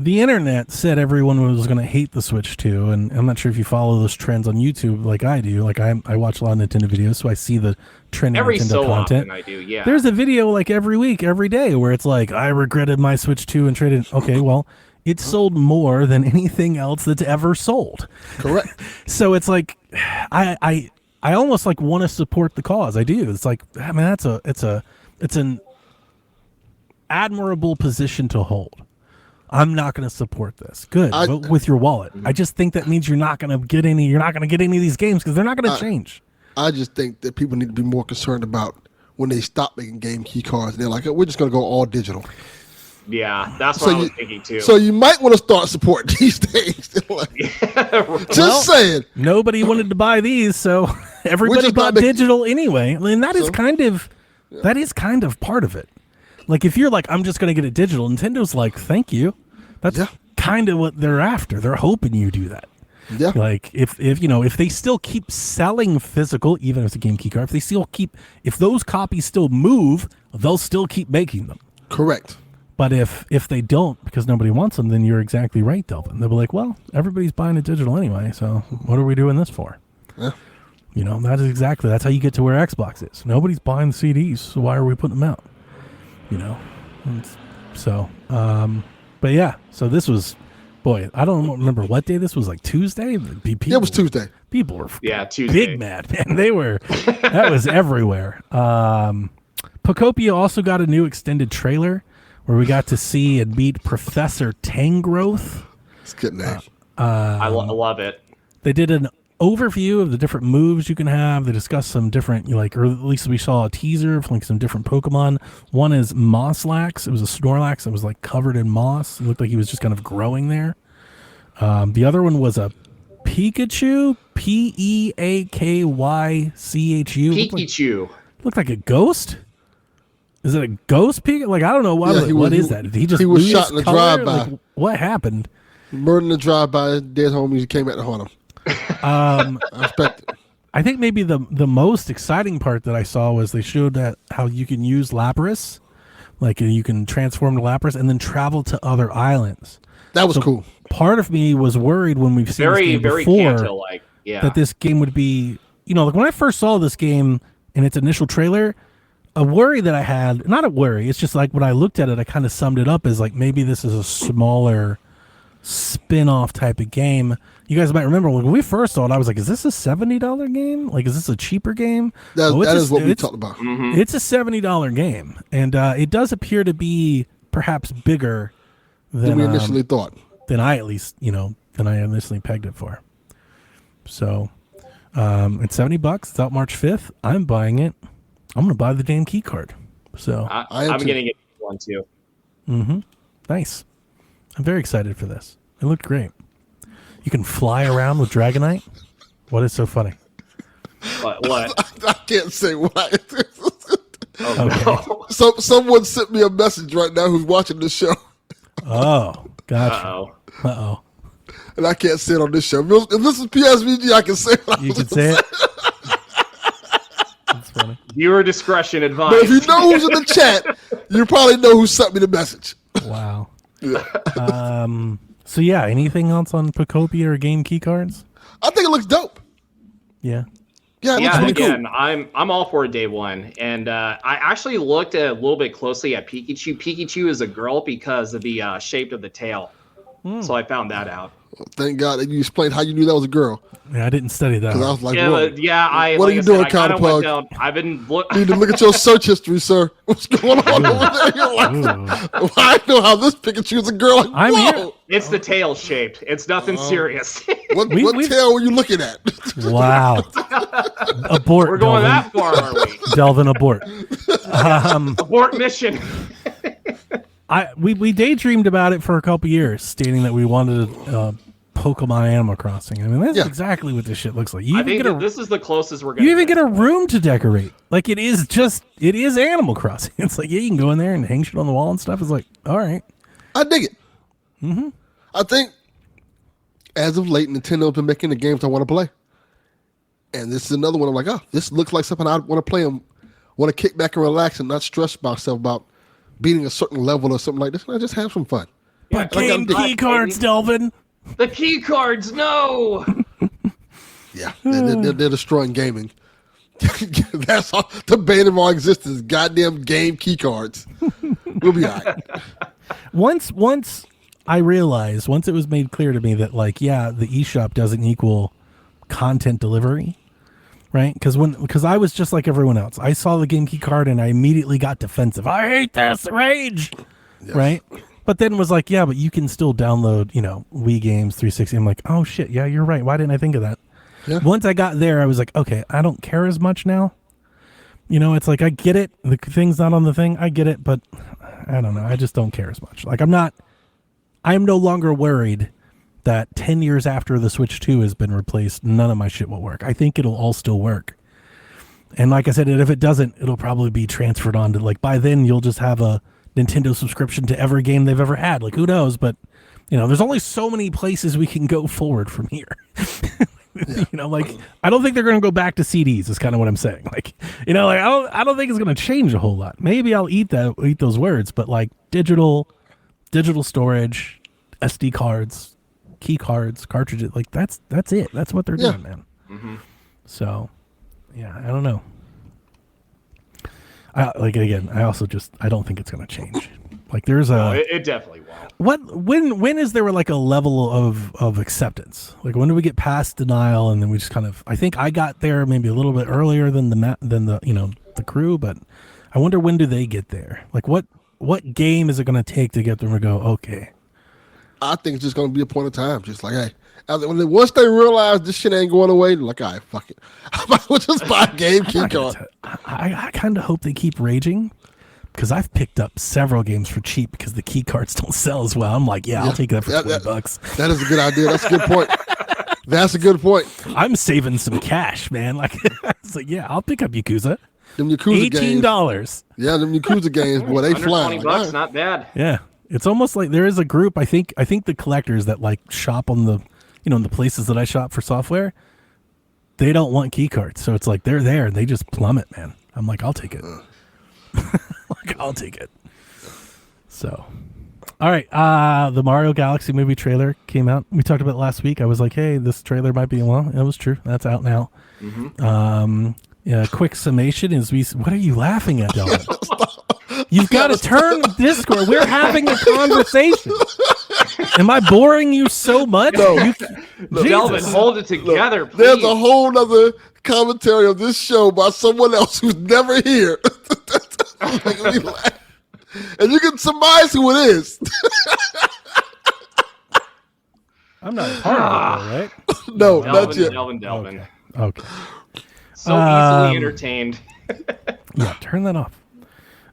the internet said everyone was going to hate the Switch 2, and I'm not sure if you follow those trends on YouTube like I do. Like I watch a lot of Nintendo videos, so I see the trending Every Nintendo so content. often I do, yeah. There's a video like every week, every day, where it's like, I regretted my Switch 2 and traded. Okay, well, it sold more than anything else that's ever sold. Correct. So it's like, I almost like want to support the cause. I do. It's like, I mean, it's an admirable position to hold. I'm not going to support this. Good. Vote with your wallet. I just think that means you're not going to get any of these games because they're not going to change. I just think that people need to be more concerned about when they stop making game key cards. And they're like, we're just going to go all digital. Yeah, that's what I was thinking too. So you might want to start supporting these days. Just saying. Nobody wanted to buy these, so everybody bought digital anyway. I mean, that is kind of part of it. Like, if you're like, I'm just going to get it digital, Nintendo's like, thank you. That's kind of what they're after. They're hoping you do that. Yeah. Like, if they still keep selling physical, even if it's a game key card, if those copies still move, they'll still keep making them. Correct. But if they don't, because nobody wants them, then you're exactly right, Delvin. They'll be like, well, everybody's buying it digital anyway, so what are we doing this for? Yeah. That's how you get to where Xbox is. Nobody's buying the CDs, so why are we putting them out? But yeah, so this was, boy, I don't remember what day this was, like Tuesday? It was Tuesday. People were Tuesday. big mad, man. That was everywhere. Pokopia also got a new extended trailer where we got to see and meet Professor Tangrowth. It's a good name. I love it. They did an overview of the different moves you can have. They discussed some different, or at least we saw a teaser of like some different Pokemon. One is Mosslax. It was a Snorlax that was like covered in moss. It looked like he was just kind of growing there. The other one was a Pikachu, Peakychu. Pikachu. Looked like a ghost. Is it a ghost Pikachu? Like, I don't know. What is that? Did he just was lose shot in a color? drive-by. Like, what happened? Murder in the drive-by. Dead homies came out to haunt him. I expect it. I think maybe the most exciting part that I saw was they showed that how you can use Lapras Like you can transform to Lapras and then travel to other islands. That was cool. Part of me was worried when we've seen this game very before Kanto-like. Yeah. that this game would be, like when I first saw this game in its initial trailer, a worry that I had, not a worry, it's just like when I looked at it, I kind of summed it up as like maybe this is a smaller spin-off type of game. You guys might remember when we first saw it, I was like, is this a $70 game? Like, is this a cheaper game? That is what we talked about. Mm-hmm. It's a $70 game, and it does appear to be perhaps bigger than we initially thought. Than I initially pegged it for. So, it's $70. It's out March 5th. I'm buying it. I'm going to buy the damn key card. So I'm getting it one too. Mm-hmm. Nice. I'm very excited for this. It looked great. You can fly around with Dragonite. What is so funny? What? I can't say why. Oh, no. Someone sent me a message right now who's watching this show. Oh, gotcha. Uh-oh. And I can't say it on this show. If this is PSVG, I can say it. You can say it. That's funny. Viewer discretion advised. But if you know who's in the chat, you probably know who sent me the message. Wow. Yeah. So yeah, anything else on Pokopia or game key cards? I think it looks dope. Yeah. Yeah, it looks really again, cool. I'm all for day one, and I actually looked a little bit closely at Pikachu. Pikachu is a girl because of the shape of the tail, so I found that out. Thank God that you explained how you knew that was a girl. Yeah, I didn't study that. Because I was like, what are you doing, Counter Plug? I've been You need to look at your search history, sir. What's going on over there? You're like, I know how this Pikachu is a girl. Like, I'm here. It's the tail shaped. It's nothing serious. What tail were you looking at? Wow. Abort. We're going Delvin. that far, are we? Delvin, abort. Abort mission. We daydreamed about it for a couple years, stating that we wanted Pokemon Animal Crossing. I mean, that's exactly what this shit looks like. I think this is the closest we're going to You even get a room to decorate. Like, it is Animal Crossing. It's like, yeah, you can go in there and hang shit on the wall and stuff. It's like, all right. I dig it. Mm-hmm. I think, as of late, Nintendo's been making the games I want to play. And this is another one. I'm like, oh, this looks like something I want to play and want to kick back and relax and not stress myself about beating a certain level or something like this. And I just have some fun. But game key cards, Delvin. The key cards, no. Yeah, they're destroying gaming. That's all. The bane of our existence. Goddamn game key cards. We'll be all right. Once I realized, once it was made clear to me that, like, yeah, the eShop doesn't equal content delivery, right? Because I was just like everyone else. I saw the game key card and I immediately got defensive. I hate this, rage, yes. Right? But then was like, yeah, but you can still download, Wii games, 360. I'm like, oh shit, yeah, you're right. Why didn't I think of that? Yeah. Once I got there, I was like, okay, I don't care as much now. It's like, I get it. The thing's not on the thing. I get it, but I don't know. I just don't care as much. Like, I'm no longer worried that 10 years after the Switch 2 has been replaced, none of my shit will work. I think it'll all still work. And like I said, if it doesn't, it'll probably be transferred on to, like, by then you'll just have a Nintendo subscription to every game they've ever had. Like, who knows? But, there's only so many places we can go forward from here. Like, I don't think they're going to go back to CDs is kind of what I'm saying. Like, I don't think it's going to change a whole lot. Maybe I'll eat those words, but like digital storage, SD cards, key cards, cartridges, like that's it. That's what they're doing, man. Mm-hmm. So, yeah, I don't know. I don't think it's going to change. Like, there's it definitely won't. When is there like a level of acceptance? Like, when do we get past denial and then we just kind of? I think I got there maybe a little bit earlier than the crew, but I wonder when do they get there? Like, what game is it going to take to get them to go, okay? I think it's just going to be a point of time. Just like, hey, once they realize this shit ain't going away, they're like, all right, fuck it. I might as well just buy a game key card. I kind of hope they keep raging because I've picked up several games for cheap because the key cards don't sell as well. I'm like, yeah, I'll take that for $20. That is a good idea. That's a good point. That's a good point. I'm saving some cash, man. Like, it's like, yeah, I'll pick up Yakuza. Them Yakuza $18. Games. Yeah, them Yakuza games, boy, they fly. $20, not bad. Yeah. It's almost like there is a group, I think the collectors that like shop on the, in the places that I shop for software, they don't want key cards. So it's like they're there and they just plummet, man. I'm like, I'll take it. I'll take it. So, all right. The Mario Galaxy movie trailer came out. We talked about it last week. I was like, hey, this trailer might be, well, it was true. That's out now. Yeah, quick summation is what are you laughing at, Delvin? You've got to turn Discord. We're having a conversation. Am I boring you so much? No. Delvin, hold it together, please. There's a whole other commentary of this show by someone else who's never here. Making me laugh. And you can surmise who it is. I'm not a part of it, right? No, not yet. Delvin. Okay. So easily entertained. Yeah, turn that off.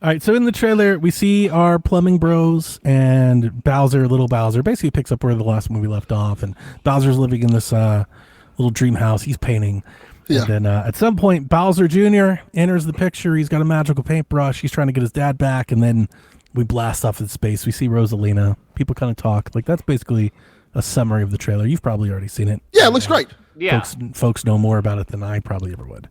All right, so in the trailer, we see our plumbing bros and Bowser, little Bowser, basically picks up where the last movie left off, and Bowser's living in this little dream house. He's painting. Yeah. And then at some point, Bowser Jr. enters the picture. He's got a magical paintbrush. He's trying to get his dad back, and then we blast off in space. We see Rosalina. People kind of talk. Like, that's basically a summary of the trailer. You've probably already seen it. Yeah, it looks great. Yeah. Folks know more about it than I probably ever would.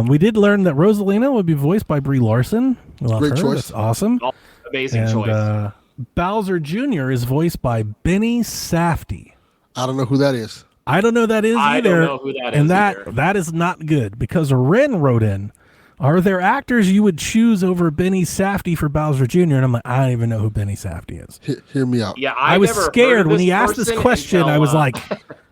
We did learn that Rosalina would be voiced by Brie Larson. Great choice. That's awesome. Amazing choice. Bowser Jr. is voiced by Benny Safdie. I don't know who that is. I don't know who that is either. I don't know who that is and either. that is not good because Ren wrote in, are there actors you would choose over Benny Safdie for Bowser Jr.? And I'm like, I don't even know who Benny Safdie is. Hear me out. Yeah, I was scared when he asked this question. I was like,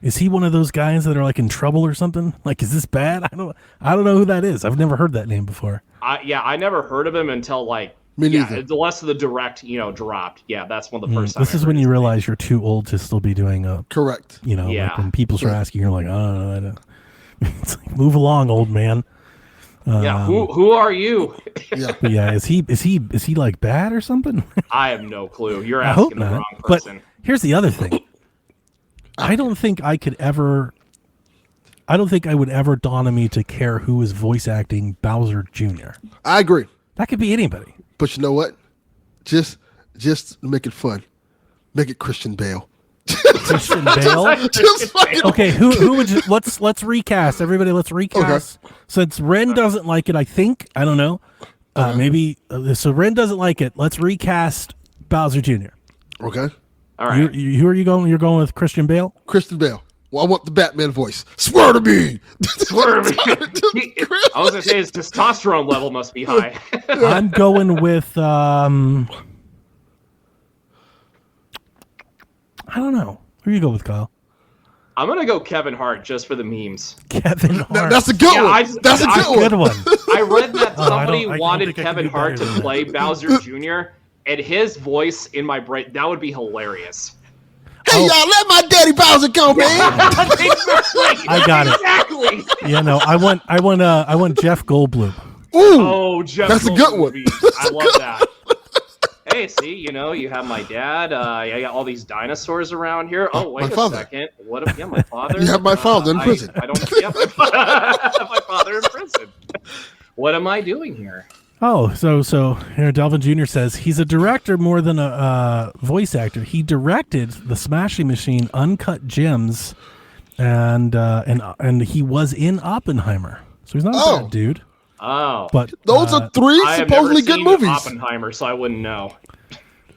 is he one of those guys that are like in trouble or something? Like, is this bad? I don't know who that is. I've never heard that name before. I never heard of him until like me neither. The less of the direct, dropped. Yeah, that's one of the first times. This is when you realize you're too old to still be doing a correct. Like when people start asking, you're like, oh, I don't. It's like, move along, old man. Who are you? Yeah, is he like bad or something? I have no clue. You're asking the wrong person. But here's the other thing. I don't think I would ever dawn on me to care who is voice acting Bowser Jr. I agree. That could be anybody. But you know what? Just make it fun. Make it Christian Bale. Christian Bale. Okay, who would you, let's recast everybody. Let's recast. Okay. Since Ren doesn't like it, I think I don't know. Maybe so. Ren doesn't like it. Let's recast Bowser Jr. Okay. All right. Who are you going? You're going with Christian Bale. Christian Bale. Well, I want the Batman voice. Swear to me. Swear to me. I was gonna say his testosterone level must be high. I'm going with I don't know. Who you go with, Kyle? I'm gonna go Kevin Hart just for the memes. Kevin Hart. That's a good one. That's a good one. I read that somebody wanted Kevin Hart to play Bowser Jr. and his voice in my brain. That would be hilarious. Hey y'all, let my daddy Bowser go, man. I got it. Exactly. Yeah, no, I want Jeff Goldblum. Ooh, Jeff. That's a good one. I love that. Hey, see, you have my dad. I got all these dinosaurs around here. Oh, wait a second. What? My father. You have my father in prison. I don't. Yeah, my father in prison. What am I doing here? Oh, so here Delvin Jr. says he's a director more than a voice actor. He directed the Smashing Machine, Uncut Gems, and he was in Oppenheimer. So he's not a bad dude. Oh, but those are three supposedly good movies. Oppenheimer, so I wouldn't know.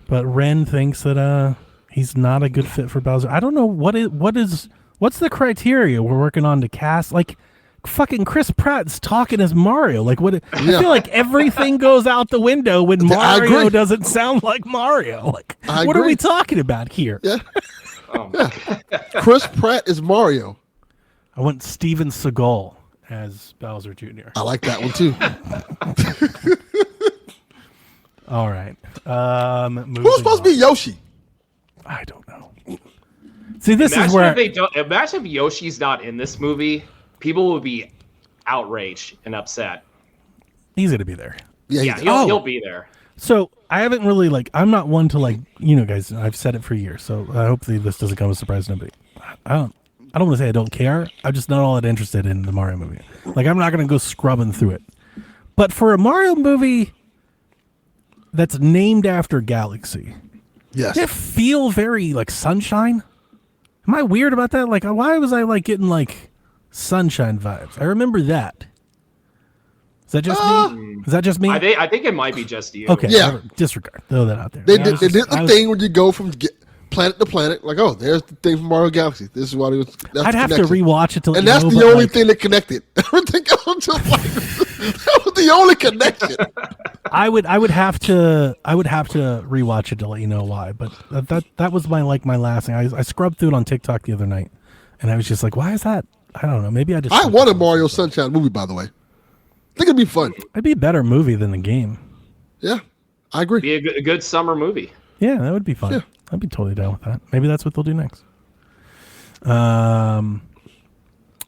But Ren thinks that he's not a good fit for Bowser. I don't know what's the criteria we're working on to cast. Like, fucking Chris Pratt's talking as Mario. Like, what? I feel like everything goes out the window when Mario doesn't sound like Mario. Like, what are we talking about here? Yeah. Chris Pratt is Mario. I want Steven Seagal as Bowser Jr. I like that one too. All right. Who's supposed to be Yoshi? I don't know. See, this is where imagine if Yoshi's not in this movie. People would be outraged and upset. He's gonna be there. Yeah, he'll be there. So I haven't really I'm not one to guys. I've said it for years. So hopefully this doesn't come as a surprise to nobody. I don't want to say I don't care. I'm just not all that interested in the Mario movie. Like, I'm not gonna go scrubbing through it. But for a Mario movie that's named after Galaxy, yes, does it feel very Sunshine? Am I weird about that? Like, why was I getting Sunshine vibes? I remember that. Is that just me? Is that just me? I think it might be just you. Okay. Yeah. Disregard. Throw that out there. They did the thing where you go from planet to planet. Like, oh, there's the thing from Mario Galaxy. This is what it was. I'd have to rewatch it to let and you that's know, the only thing that connected. Everything else just like that was the only connection. I would have to rewatch it to let you know why. But that was my last thing. I scrubbed through it on TikTok the other night, and I was just like, why is that? I don't know. Maybe I want a Mario Sunshine movie, by the way. I think it'd be fun. It'd be a better movie than the game. Yeah, I agree. Be a good summer movie. Yeah, that would be fun. Yeah. I'd be totally down with that. Maybe that's what they'll do next.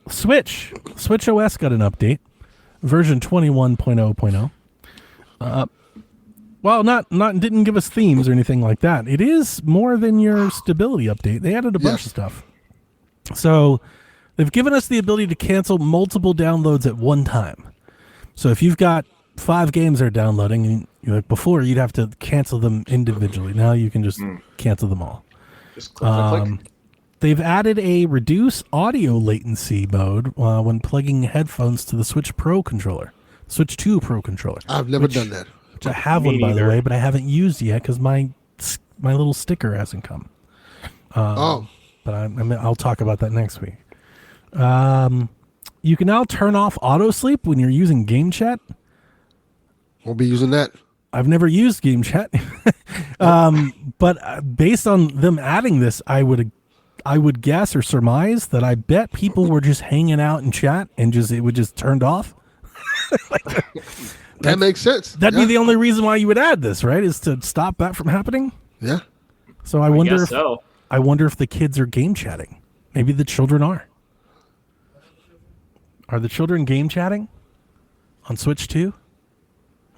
Switch OS got an update, version 21.0.0. Well, didn't give us themes or anything like that. It is more than your stability update. They added a bunch of stuff. So they've given us the ability to cancel multiple downloads at one time. So if you've got 5 games they're downloading, and like before you'd have to cancel them individually. Now you can just cancel them all. Just click. They've added a reduce audio latency mode when plugging headphones to the Switch Pro controller, Switch 2 Pro controller. I've never done that. Which I have one, by the way, but I haven't used yet because my little sticker hasn't come. But I'll talk about that next week. You can now turn off auto sleep when you're using game chat. We'll be using that. I've never used game chat, but based on them adding this, I would guess or surmise that I bet people were just hanging out in chat and it would just turned off. That makes sense. That'd be the only reason why you would add this, right? Is to stop that from happening. Yeah. So I wonder if the kids are game chatting. Maybe the children are. Are the children game chatting on Switch 2?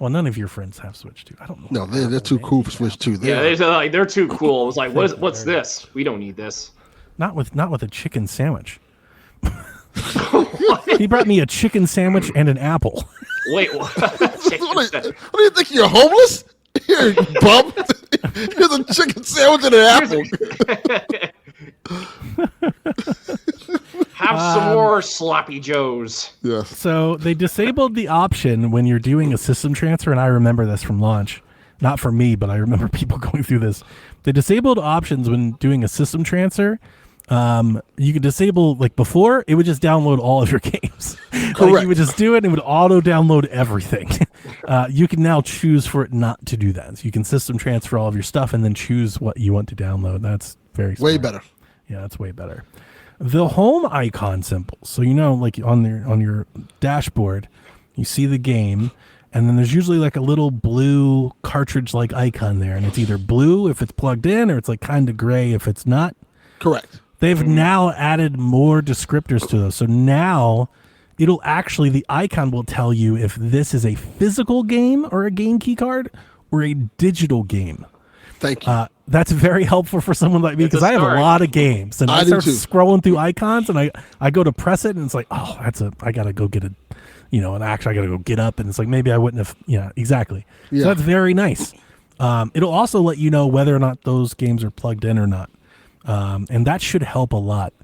Well, none of your friends have Switch 2. I don't know. No, they're too cool for Switch 2. They're too cool. It was like, what's this? We don't need this. Not with a chicken sandwich. He brought me a chicken sandwich and an apple. Wait, what? What do you think? You're homeless? Here, bum. Here's a chicken sandwich and an apple. Have some more sloppy joes. Yes. So they disabled the option when you're doing a system transfer, and I remember this from launch. Not for me, but I remember people going through this. They disabled options when doing a system transfer. You could disable, like before, it would just download all of your games. Correct. Like you would just do it, and it would auto download everything. You can now choose for it not to do that. So you can system transfer all of your stuff and then choose what you want to download. That's very smart. Way better. Yeah, that's way better. The home icon symbol. So like on your dashboard, you see the game, and then there's usually like a little blue cartridge-like icon there, and it's either blue if it's plugged in, or it's like kind of gray if it's not. Correct. They've now added more descriptors to those. So now the icon will tell you if this is a physical game or a game key card or a digital game. Thank you. That's very helpful for someone like me because I have a lot of games, and I start scrolling through icons, and I go to press it, and it's like, oh, I gotta go get an action. I gotta go get up, and it's like maybe I wouldn't have. Yeah, exactly. Yeah. So that's very nice. It'll also let you know whether or not those games are plugged in or not, and that should help a lot.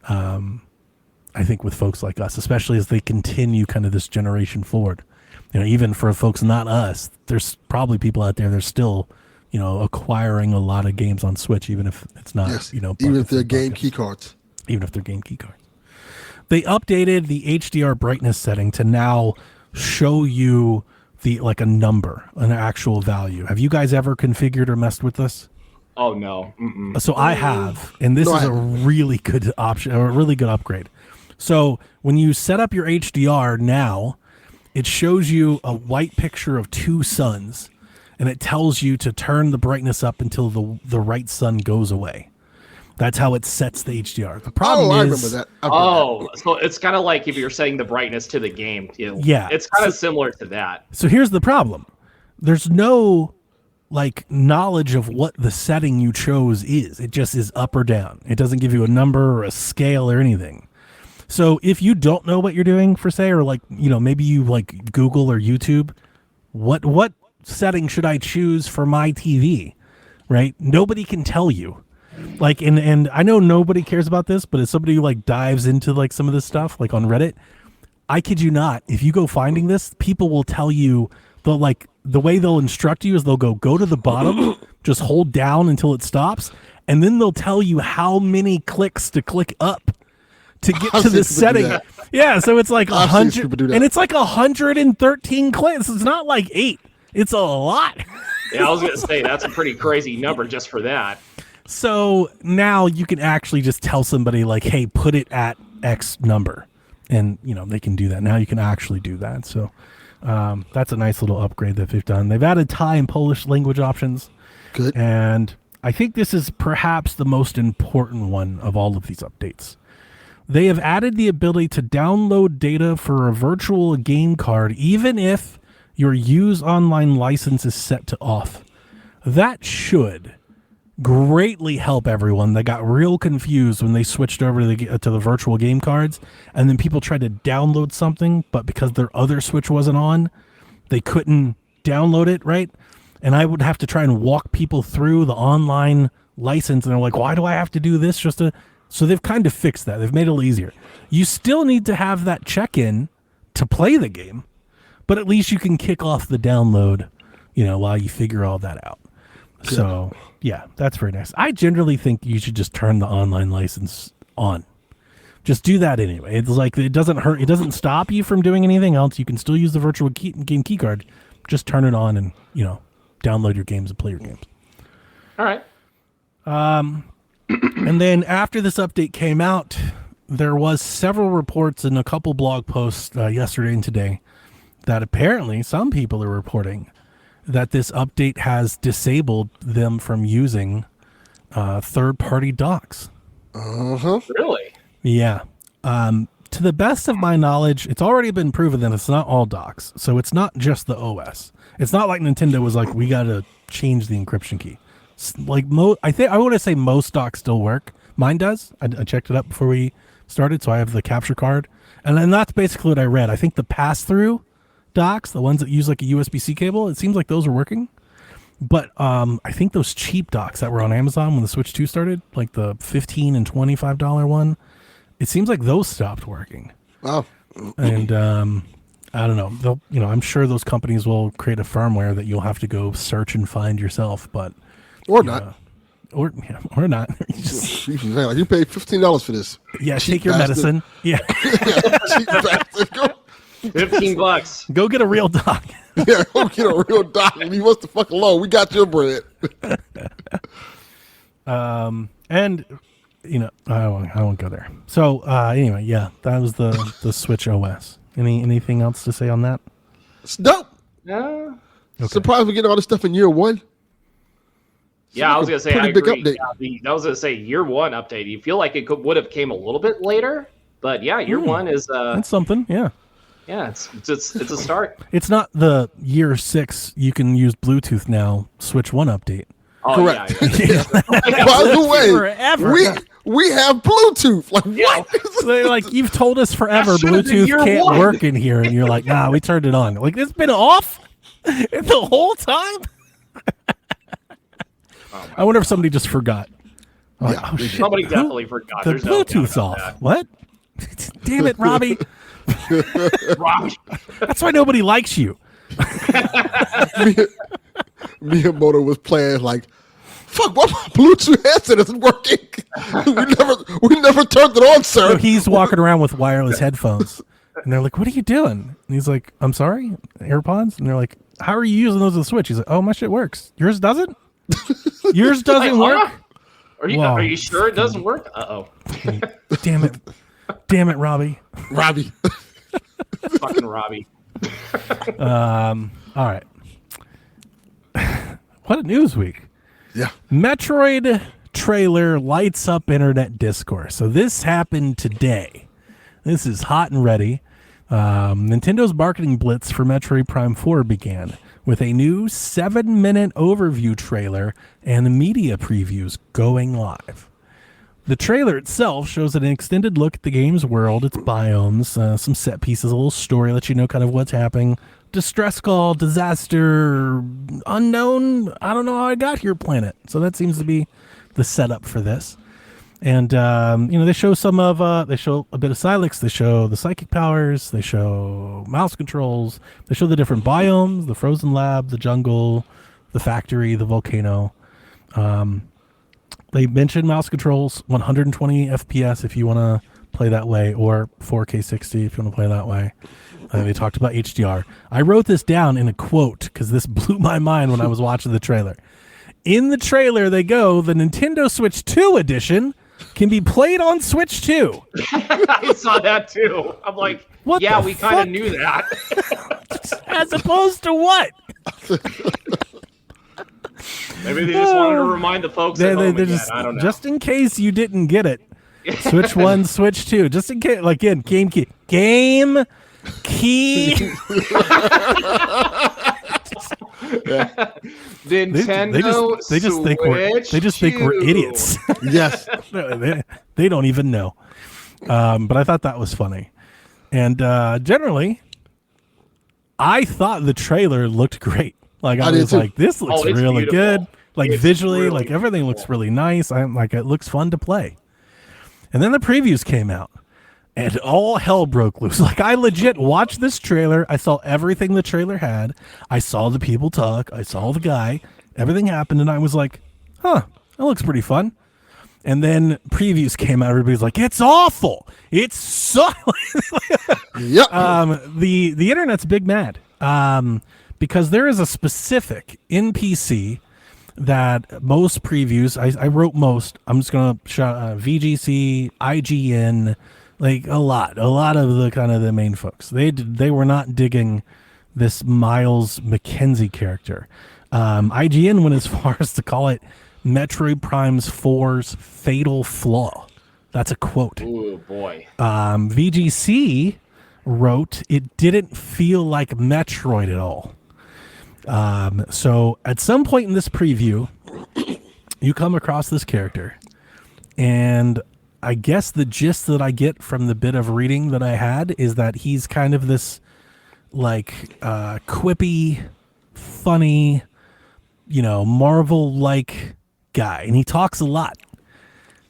I think with folks like us, especially as they continue kind of this generation forward. Even for folks not us, there's probably people out there that are still acquiring a lot of games on Switch, even if it's not, even if they're game key cards. Even if they're game key cards. They updated the HDR brightness setting to now show you a number, an actual value. Have you guys ever configured or messed with this? Oh, no. Mm-mm. So I have, and this is a really good option, or a really good upgrade. So when you set up your HDR now, it shows you a white picture of 2 suns, and it tells you to turn the brightness up until the right sun goes away. That's how it sets the HDR. The problem I remember that. So it's kind of like if you're setting the brightness to the game. Yeah. It's kind of similar to that. So here's the problem. There's no knowledge of what the setting you chose is. It just is up or down. It doesn't give you a number or a scale or anything. So if you don't know what you're doing, for say, or maybe you Google or YouTube, what setting should I choose for my TV, right? Nobody can tell you. And I know nobody cares about this, but as somebody who dives into some of this stuff, on Reddit, I kid you not, if you go finding this, people will tell you, they'll like, the way they'll instruct you is they'll go to the bottom, just hold down until it stops, and then they'll tell you how many clicks to click up to get to the setting. Yeah, so it's like 100, and it's like 113 clicks. It's not like 8. It's a lot. Yeah, I was going to say, that's a pretty crazy number just for that. So now you can actually just tell somebody like, hey, put it at X number. And, they can do that. Now you can actually do that. So that's a nice little upgrade that they've done. They've added Thai and Polish language options. Good. And I think this is perhaps the most important one of all of these updates. They have added the ability to download data for a virtual game card, even if your Use Online license is set to off. That should greatly help everyone that got real confused when they switched over to the virtual game cards, and then people tried to download something, but because their other Switch wasn't on, they couldn't download it, right? And I would have to try and walk people through the online license, and they're like, why do I have to do this just to... So they've kind of fixed that. They've made it a little easier. You still need to have that check-in to play the game, but at least you can kick off the download, while you figure all that out. Good. So, yeah, that's very nice. I generally think you should just turn the online license on. Just do that anyway. It's like, it doesn't hurt. It doesn't stop you from doing anything else. You can still use the virtual game key card. Just turn it on and, download your games and play your games. All right. And then after this update came out, there was several reports and a couple blog posts yesterday and today that apparently some people are reporting that this update has disabled them from using third-party docks. Really? Yeah. To the best of my knowledge, it's already been proven that it's not all docks. So it's not just the OS. It's not like Nintendo was like, we got to change the encryption key. Like I want to say most docks still work. Mine does. I checked it up before we started, so I have the capture card, and then that's basically what I read. I think the pass-through docks, the ones that use like a USB-C cable, it seems like those are working. But I think those cheap docks that were on Amazon when the Switch 2 started, like the $15 and $25 one, it seems like those stopped working. Wow. And I don't know. I'm sure those companies will create a firmware that you'll have to go search and find yourself, but. Or not. Or not. You paid $15 for this. Yeah, take your medicine. Yeah. Cheap bastard. $15. Go get a real dock. Yeah, go get a real dock. Leave us the fuck alone. We got your bread. And I won't go there. So anyway, yeah, that was the Switch OS. Anything else to say on that? It's dope. No. Okay. Surprised we get all this stuff in year one. Yeah, I was gonna say I pretty big agree. update. I was gonna say year one update. You feel like it would have came a little bit later, but yeah, year one is that's something. Yeah, yeah, it's a start. It's not the year 6. You can use Bluetooth now. Switch 1 update. Oh, correct. Yeah. By the way, forever. we have Bluetooth. Like what? They're like, you've told us forever Bluetooth can't work in here, and you're like, nah, we turned it on. Like it's been off the whole time. I wonder if somebody just forgot. Yeah, shit. Somebody definitely forgot. The There's no Bluetooth's doubt off. about What? Damn it, Robbie. that. Robbie. That's why nobody likes you. Miyamoto was playing like, fuck, what my Bluetooth headset isn't working. we never turned it on, sir. So he's walking around with wireless headphones. And they're like, what are you doing? And he's like, I'm sorry, AirPods? And they're like, how are you using those on the Switch? He's like, oh, my shit works. Yours doesn't? Yours doesn't work? Are you sure it doesn't work? Uh-oh. Damn it, Robbie. Fucking Robbie. All right. What a news week. Yeah. Metroid trailer lights up internet discourse. So this happened today. This is hot and ready. Nintendo's marketing blitz for Metroid Prime 4 began with a new 7-minute overview trailer and media previews going live. The trailer itself shows an extended look at the game's world, its biomes, some set pieces, a little story, let you know kind of what's happening. Distress call, disaster, unknown, I don't know how I got here planet. So that seems to be the setup for this. And they show they show a bit of Silex, they show the psychic powers, they show mouse controls, they show the different biomes, the frozen lab, the jungle, the factory, the volcano. They mentioned mouse controls, 120 FPS if you want to play that way, or 4K 60 if you want to play that way. They talked about HDR. I wrote this down in a quote because this blew my mind when I was watching the trailer. In the trailer, they go, the Nintendo Switch 2 edition can be played on Switch 2. I saw that too. I'm like, what yeah, we fuck? kind of knew that. As opposed to what? Maybe they just wanted to remind the folks at home again. I don't know. Just in case you didn't get it. Switch 1, Switch 2. Just in case, like, again, Game Key. Game Key. Nintendo they just think we're idiots. Yes. they don't even know. But I thought that was funny. And generally, I thought the trailer looked great. Like I was like, this looks really beautiful. Good. Like it's visually, really like everything looks really nice. I'm like, it looks fun to play. And then the previews came out. And all hell broke loose. Like, I legit watched this trailer. I saw everything the trailer had. I saw the people talk. I saw the guy. Everything happened, and I was like, huh, that looks pretty fun. And then previews came out. Everybody's like, it's awful. It's so... Yep. The internet's big mad. Because there is a specific NPC that most previews... I wrote most. I'm just going to shout VGC, IGN... Like a lot of the kind of the main folks. They were not digging this Miles McKenzie character. IGN went as far as to call it Metroid Prime 4's fatal flaw. That's a quote. Ooh, boy. VGC wrote it didn't feel like Metroid at all. So at some point in this preview, you come across this character, and I guess the gist that I get from the bit of reading that I had is that he's kind of this like quippy, funny, Marvel-like guy. And he talks a lot.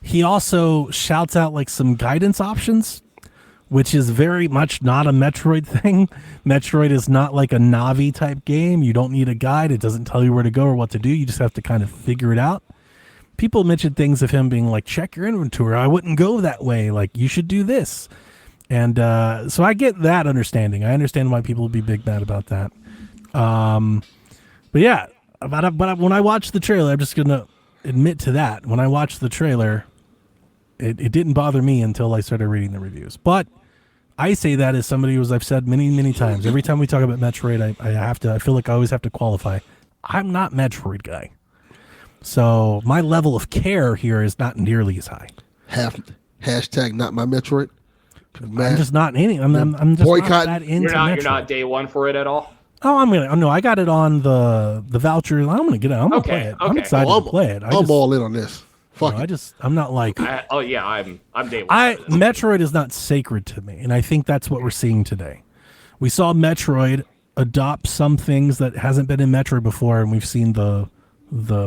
He also shouts out like some guidance options, which is very much not a Metroid thing. Metroid is not like a Navi type game. You don't need a guide. It doesn't tell you where to go or what to do. You just have to kind of figure it out. People mentioned things of him being like, check your inventory. I wouldn't go that way. Like, you should do this. And so I get that understanding. I understand why people would be big mad about that. But yeah, but when I watched the trailer, I'm just going to admit to that. When I watched the trailer, it didn't bother me until I started reading the reviews. But I say that as somebody who, as I've said many, many times, every time we talk about Metroid, I feel like I always have to qualify. I'm not Metroid guy. So my level of care here is not nearly as high. Hashtag not my Metroid. I'm just not any. I'm just not that into Metroid. You're not day one for it at all. Oh, no, I got it on the voucher. I'm gonna get it. I'm gonna play it. I'm excited to play it. I'm all in on this. Fuck it. I'm not like. I'm day one. Metroid is not sacred to me, and I think that's what we're seeing today. We saw Metroid adopt some things that hasn't been in Metroid before, and we've seen the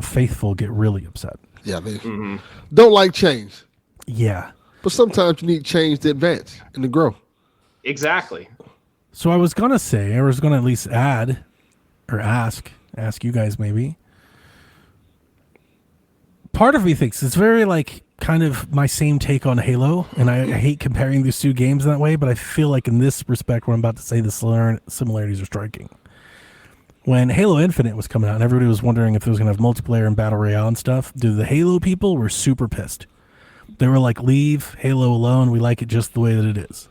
faithful get really upset. Yeah, they don't like change. Yeah. But sometimes you need change to advance and to grow. Exactly. So I was going to at least add or ask you guys maybe. Part of me thinks it's very like kind of my same take on Halo, and I hate comparing these two games that way, but I feel like in this respect, what I'm about to say, the similarities are striking. When Halo Infinite was coming out and everybody was wondering if it was going to have multiplayer and Battle Royale and stuff, the Halo people were super pissed. They were like, leave Halo alone. We like it just the way that it is.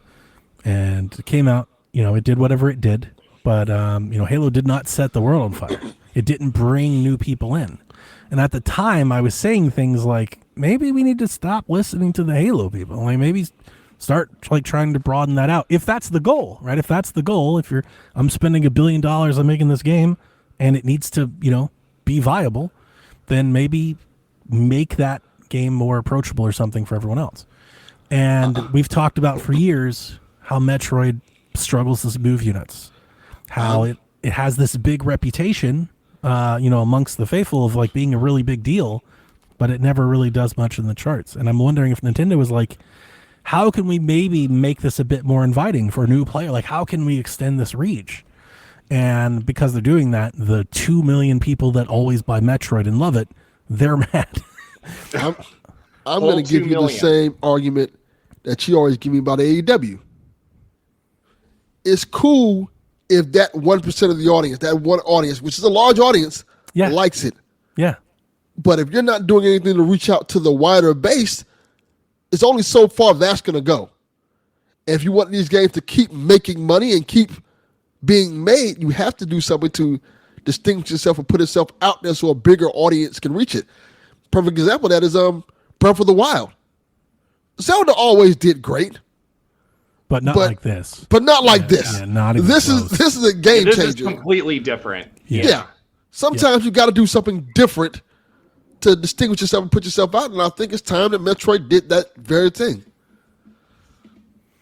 And it came out, it did whatever it did. But, Halo did not set the world on fire. It didn't bring new people in. And at the time, I was saying things like, maybe we need to stop listening to the Halo people. Like, maybe start like trying to broaden that out. If that's the goal, right? If that's the goal, I'm spending $1 billion on making this game and it needs to, be viable, then maybe make that game more approachable or something for everyone else. And we've talked about for years how Metroid struggles to move units, how it has this big reputation, amongst the faithful of like being a really big deal, but it never really does much in the charts. And I'm wondering if Nintendo was like, how can we maybe make this a bit more inviting for a new player? Like, how can we extend this reach? And because they're doing that, the 2 million people that always buy Metroid and love it, they're mad. I'm going to give you the same argument that you always give me about AEW. It's cool if that 1% of the audience, that one audience, which is a large audience, likes it. Yeah. But if you're not doing anything to reach out to the wider base, it's only so far that's going to go. And if you want these games to keep making money and keep being made, you have to do something to distinguish yourself and put yourself out there so a bigger audience can reach it. Perfect example of that is Breath of the Wild. Zelda always did great, but not like this. But not like this. Yeah, not even this close. This is a game changer. This is completely different. Yeah. Sometimes you got to do something different to distinguish yourself and put yourself out. And I think it's time that Metroid did that very thing.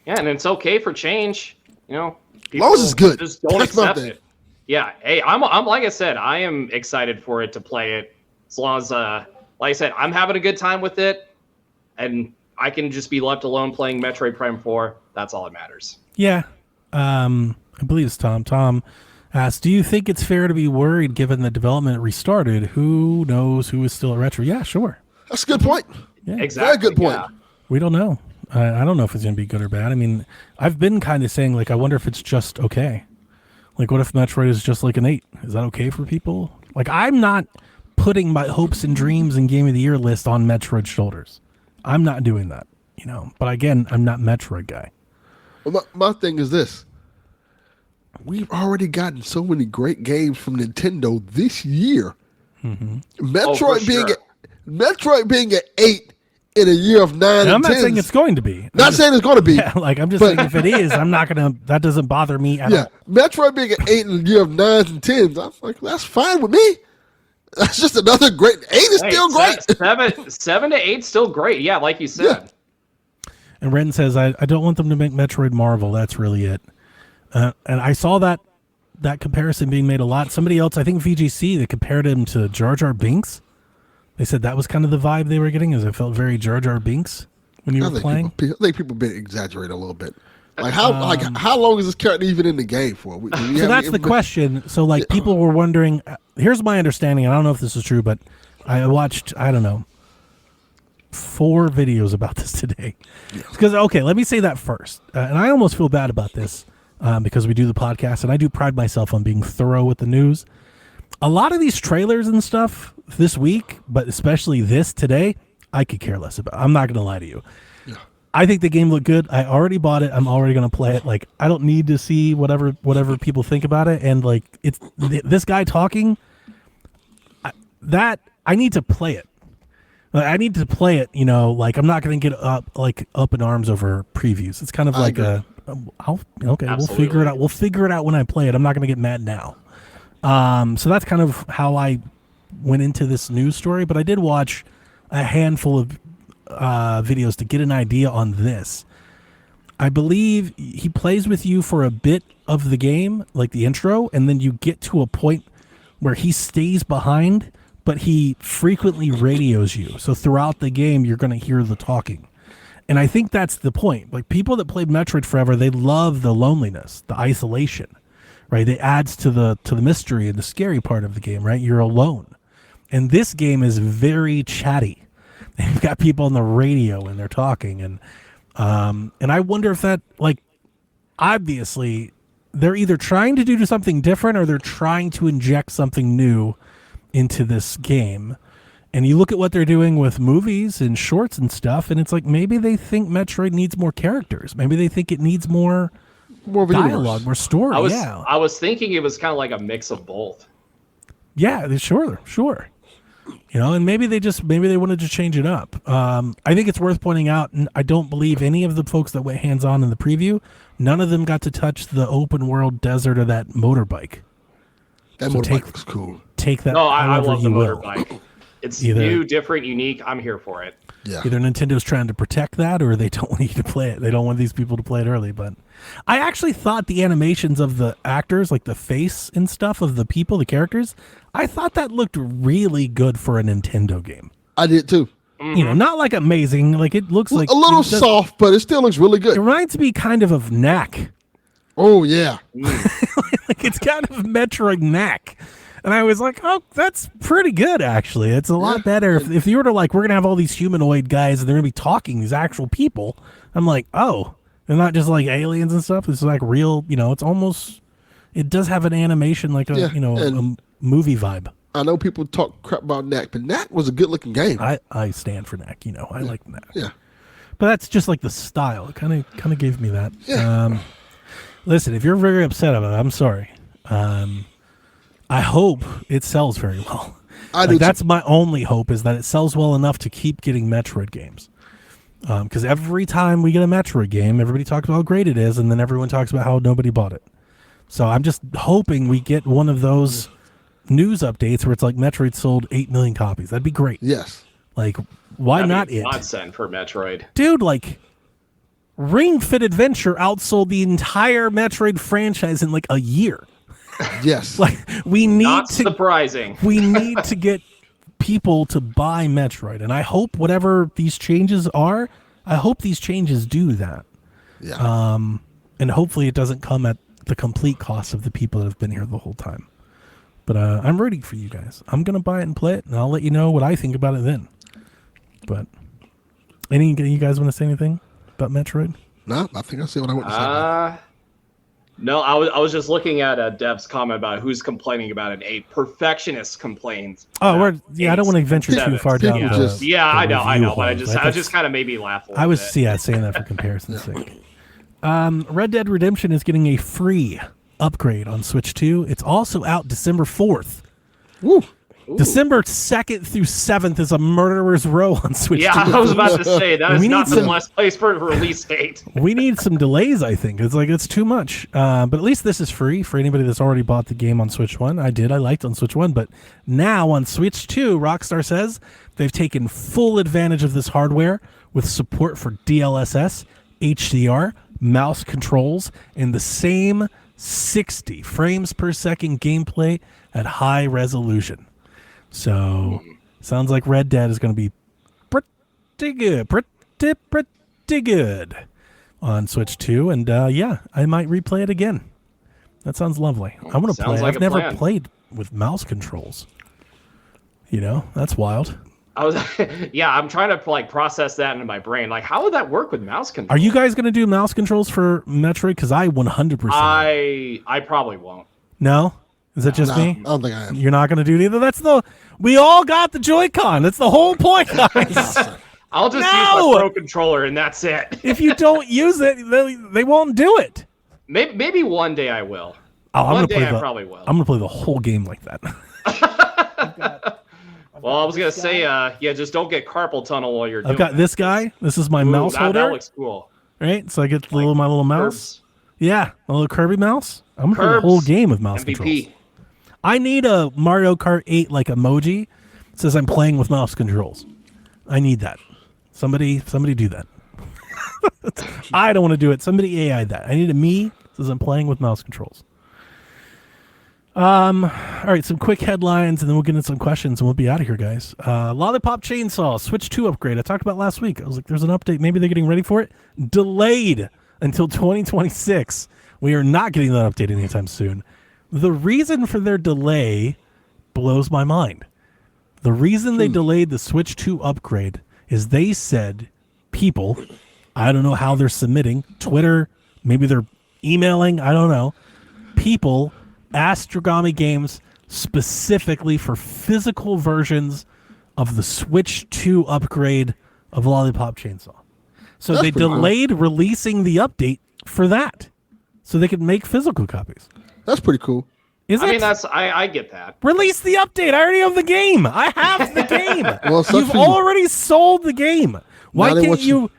Yeah, and it's okay for change. You know, as long as it's good. Just don't accept it. Yeah. Hey, I'm like I said, I am excited for it to play it. As long as, like I said, I'm having a good time with it, and I can just be left alone playing Metroid Prime 4. That's all that matters. Yeah. I believe it's Tom. Tom asked, do you think it's fair to be worried given the development restarted? Who knows who is still at Retro? Yeah, sure. That's a good point. Yeah. Exactly. Very good point. Yeah. We don't know. I don't know if it's going to be good or bad. I mean, I've been kind of saying, like, I wonder if it's just okay. Like, what if Metroid is just like an 8? Is that okay for people? Like, I'm not putting my hopes and dreams and Game of the Year list on Metroid's shoulders. I'm not doing that, you know. But again, I'm not Metroid guy. Well, my thing is this. We've already gotten so many great games from Nintendo this year. Mm-hmm. Metroid being an 8 in a year of 9 and I'm 10s. not saying it's going to be. Saying it's going to be. Yeah, like, I'm just saying if it is, I'm not going to, that doesn't bother me at all. Metroid being an 8 in a year of 9s and 10s, I'm like, that's fine with me. That's just another great. 8 is still great. 7 to 8 still great. Yeah, like you said. Yeah. And Ren says, I don't want them to make Metroid Marvel. That's really it. And I saw that comparison being made a lot. Somebody else, I think VGC, they compared him to Jar Jar Binks. They said that was kind of the vibe they were getting, as it felt very Jar Jar Binks when you were playing. I think people been exaggerating a little bit. Like how long is this character even in the game for? So that's the question. So like people were wondering. Here's my understanding. I don't know if this is true, but I watched 4 videos about this today. Because let me say that first, and I almost feel bad about this because we do the podcast, and I do pride myself on being thorough with the news. A lot of these trailers and stuff this week, but especially this today, I could care less about. I'm not going to lie to you. Yeah. I think the game looked good. I already bought it. I'm already going to play it. Like, I don't need to see whatever people think about it. And like, it's this guy talking. I need to play it. Like, I need to play it. You know, like I'm not going to get up in arms over previews. It's kind of like Absolutely. We'll figure it out. We'll figure it out when I play it. I'm not going to get mad now. So that's kind of how I went into this news story, but I did watch a handful of videos to get an idea on this. I believe he plays with you for a bit of the game, like the intro, and then you get to a point where he stays behind, but he frequently radios you. So throughout the game, you're going to hear the talking. And I think that's the point. Like, people that played Metroid forever, they love the loneliness, the isolation. Right, it adds to the mystery and the scary part of the game. Right, you're alone, and this game is very chatty. You've got people on the radio and they're talking, and I wonder if that, like, obviously they're either trying to do something different or they're trying to inject something new into this game. And you look at what they're doing with movies and shorts and stuff, and it's like maybe they think Metroid needs more characters. Maybe they think it needs more dialogue, more story. I was thinking it was kind of like a mix of both. Yeah, sure. You know, and maybe they wanted to change it up. I think it's worth pointing out, and I don't believe any of the folks that went hands-on in the preview, none of them got to touch the open world desert of that motorbike. That motorbike looks cool. Take that. No, I love the motorbike. It's new, different, unique. I'm here for it. Yeah. Either Nintendo's trying to protect that, or they don't want you to play it. They don't want these people to play it early. But I actually thought the animations of the actors, like the face and stuff of the people, the characters, I thought that looked really good for a Nintendo game. I did too. You know, not like amazing. Like it looks like A little soft, but it still looks really good. It reminds me kind of Knack. Oh yeah. Like it's kind of Metroid Knack. And I was like, oh, that's pretty good, actually. It's a lot better. If you were to, like, we're going to have all these humanoid guys and they're going to be talking, these actual people, I'm like, oh, they're not just like aliens and stuff. It's like real, you know, it's almost, it does have an animation, like a, a movie vibe. I know people talk crap about Knack, but Knack was a good looking game. I stand for Knack, I like Knack. Yeah. But that's just like the style. It kind of gave me that. Yeah. Listen, if you're very upset about it, I'm sorry. I hope it sells very well. That's my only hope, is that it sells well enough to keep getting Metroid games. Because every time we get a Metroid game, everybody talks about how great it is, and then everyone talks about how nobody bought it. So I'm just hoping we get one of those news updates where it's like Metroid sold 8 million copies. That'd be great. Yes. Like, why not it? Godsend for Metroid. Dude, like, Ring Fit Adventure outsold the entire Metroid franchise in like a year. Yes. Like, we need Not surprising. We need to get people to buy Metroid, and I hope whatever these changes are, I hope these changes do that. Yeah. And hopefully it doesn't come at the complete cost of the people that have been here the whole time. But I'm rooting for you guys. I'm gonna buy it and play it, and I'll let you know what I think about it then. But you guys want to say anything about Metroid? No, I think I see what I want to say. No, I was just looking at Dev's comment about who's complaining about it. A perfectionist complains. Oh, I don't want to venture too far down. I know, but I just kind of made me laugh a little bit. saying that for comparison's sake. Red Dead Redemption is getting a free upgrade on Switch 2. It's also out December 4th. Woo. Ooh. December 2nd through 7th is a murderer's row on Switch 2. Yeah, I was about to say, that is not the last place for a release date. We need some delays, I think. It's too much. But at least this is free for anybody that's already bought the game on Switch 1. I liked on Switch 1. But now on Switch 2, Rockstar says they've taken full advantage of this hardware with support for DLSS, HDR, mouse controls, and the same 60 frames per second gameplay at high resolution. So, sounds like Red Dead is going to be pretty good on Switch 2. And I might replay it again. That sounds lovely. I want to play. I've never played with mouse controls. That's wild. I'm trying to process that into my brain. Like, how would that work with mouse controls? Are you guys going to do mouse controls for Metroid? Because I 100%. I probably won't. No? Is it just me? I don't think I am. You're not going to do it either? We all got the Joy-Con. That's the whole point, guys. I'll just use my Pro Controller and that's it. If you don't use it, they won't do it. Maybe one day I will. One day I probably will. I'm going to play the whole game like that. Well, I was going to say, just don't get carpal tunnel while you're doing I've got this guy. This is my mouse holder. That looks cool. Right? So I get my little mouse. Yeah, a little Kirby mouse. I'm going to play the whole game with mouse MVP. Controls. I need a Mario Kart 8 emoji that says I'm playing with mouse controls. I need that. Somebody do that. I don't want to do it. Somebody AI that. I need a me that says I'm playing with mouse controls. All right, some quick headlines, and then we'll get into some questions, and we'll be out of here, guys. Lollipop Chainsaw Switch 2 upgrade. I talked about last week. I was like, there's an update. Maybe they're getting ready for it. Delayed until 2026. We are not getting that update anytime soon. The reason for their delay blows my mind. The reason they delayed the Switch 2 upgrade is they said people, I don't know how they're submitting, Twitter, maybe they're emailing, I don't know, people asked Dragami Games specifically for physical versions of the Switch 2 upgrade of Lollipop Chainsaw. So they delayed releasing the update for that so they could make physical copies. That's pretty cool. I get that. Release the update. I already have the game. I have the game. Well, you've already sold the game. Why can't you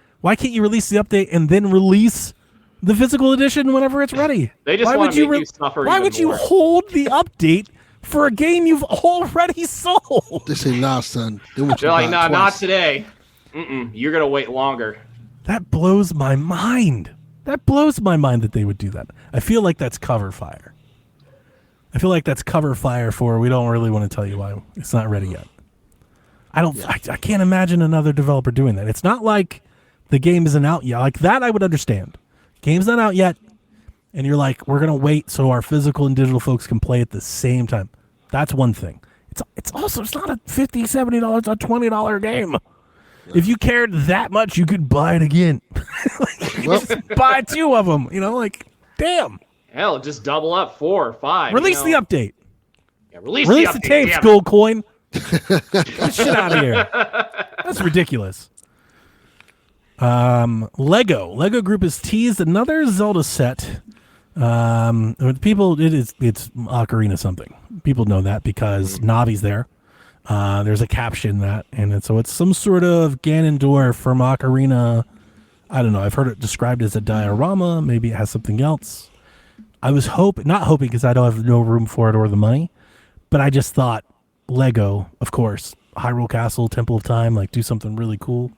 release the update and then release the physical edition whenever it's ready? They just want to make you suffer. Why would you hold the update for a game you've already sold? They say, nah, son. They're like, nah, not today. You're going to wait longer. That blows my mind. That blows my mind that they would do that. I feel like that's cover fire. I feel like that's cover fire for we don't really want to tell you why it's not ready yet. I can't imagine another developer doing that. It's not like the game isn't out yet. Like that I would understand. Game's not out yet, and you're like, we're gonna wait so our physical and digital folks can play at the same time. That's one thing. It's also not a $50, $70, a $20 game. If you cared that much, you could buy it again. Just buy 2 of them. Like, damn. Hell, just double up 4 or 5. Release the update. Yeah, release the tapes, Gold Coin. Get the shit out of here. That's ridiculous. Lego Group has teased another Zelda set. It's Ocarina something. People know that because Navi's there. There's a caption that, and so it's some sort of Ganondorf from Ocarina. I don't know. I've heard it described as a diorama. Maybe it has something else. I was not hoping because I don't have no room for it or the money, but I just thought Lego, of course, Hyrule Castle, Temple of Time, like do something really cool.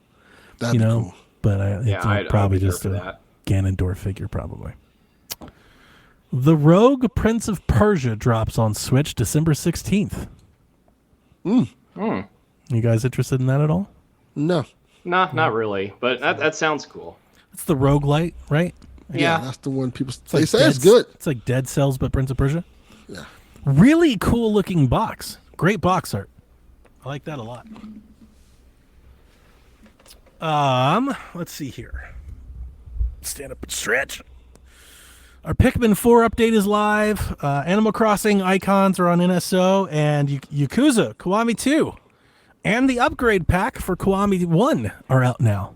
That'd be cool. But it's probably just a Ganondorf figure, probably. The Rogue Prince of Persia drops on Switch December 16th. You guys interested in that at all? No. Nah, not really. But that sounds cool. It's the roguelite, right? Yeah. That's the one people It's like say it's good. It's like Dead Cells, but Prince of Persia. Yeah. Really cool looking box. Great box art. I like that a lot. Let's see here. Stand up and stretch. Our Pikmin 4 update is live. Animal Crossing icons are on NSO, and Yakuza Kiwami 2 and the upgrade pack for Kiwami 1 are out now.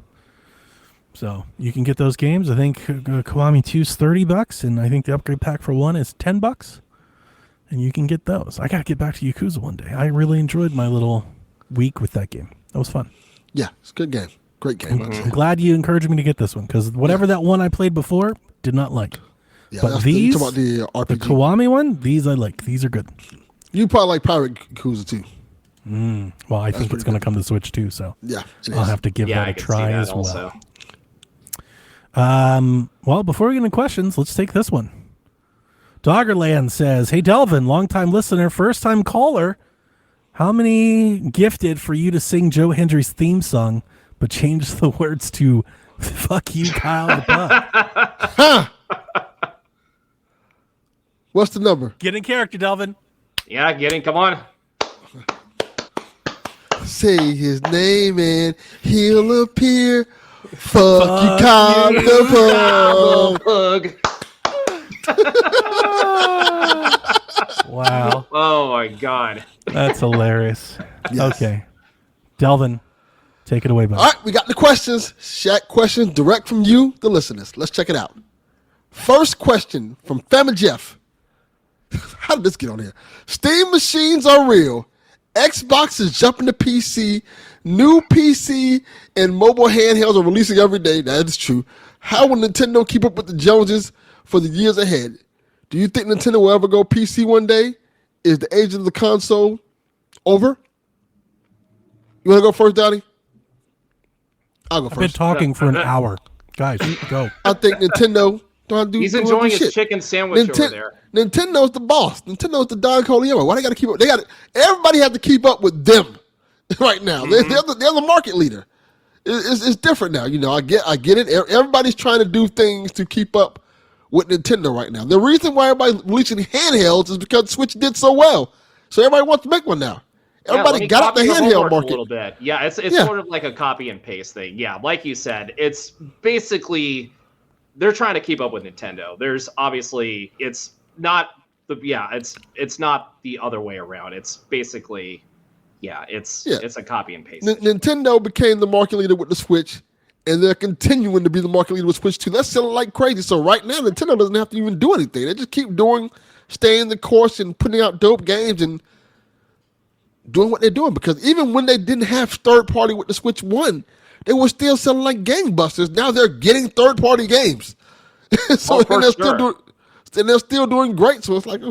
So you can get those games. I think Kiwami 2 is $30, and I think the upgrade pack for 1 is $10. And you can get those. I got to get back to Yakuza one day. I really enjoyed my little week with that game. That was fun. Yeah, it's a good game. Great game. I'm glad you encouraged me to get this one, because whatever that one I played before, did not like. Yeah, but these, about the RPG. The Kiwami one, these I like. These are good. You probably like Pirate Yakuza too. Well, I think it's going to come to Switch too, so yeah, I'll have to give that a try as also. well. Well, before we get into questions, let's take this one. Doggerland says, "Hey Delvin, longtime listener, first time caller. How many gifted for you to sing Joe Hendry's theme song, but change the words to 'Fuck you, Kyle the Pug'?" What's the number? Get in character, Delvin. Yeah, come on. Say his name and he'll appear. Fuck you, Kyle the Pug. Wow. Oh my God. That's hilarious. Yes. Okay. Delvin, take it away, buddy. All right, we got the questions. Shaq questions direct from you, the listeners. Let's check it out. First question from Family Jeff. How did this get on here? Steam machines are real. Xbox is jumping to PC. New PC and mobile handhelds are releasing every day. That is true. How will Nintendo keep up with the Joneses for the years ahead? Do you think Nintendo will ever go PC one day? Is the age of the console over? You want to go first, Donnie? I'll go first. I've been talking for an hour. Guys, go. I think Nintendo... He's enjoying his chicken sandwich over there. Nintendo's the boss. Nintendo's the Don Corleone. Why they got to keep up? Everybody has to keep up with them right now. They're the market leader. It's different now. I get it. Everybody's trying to do things to keep up with Nintendo right now. The reason why everybody's releasing handhelds is because Switch did so well. So everybody wants to make one now. Everybody got out the handheld market a little bit. Yeah, it's sort of like a copy and paste thing. Yeah, like you said, it's basically they're trying to keep up with Nintendo. There's obviously it's not the other way around. It's basically it's a copy and paste. Nintendo became the market leader with the Switch, and they're continuing to be the market leader with Switch 2. That's selling like crazy. So right now, Nintendo doesn't have to even do anything. They just keep staying the course and putting out dope games and doing what they're doing. Because even when they didn't have third party with the Switch 1, they were still selling like gangbusters. Now they're getting third party games. So they're still doing great. So it's like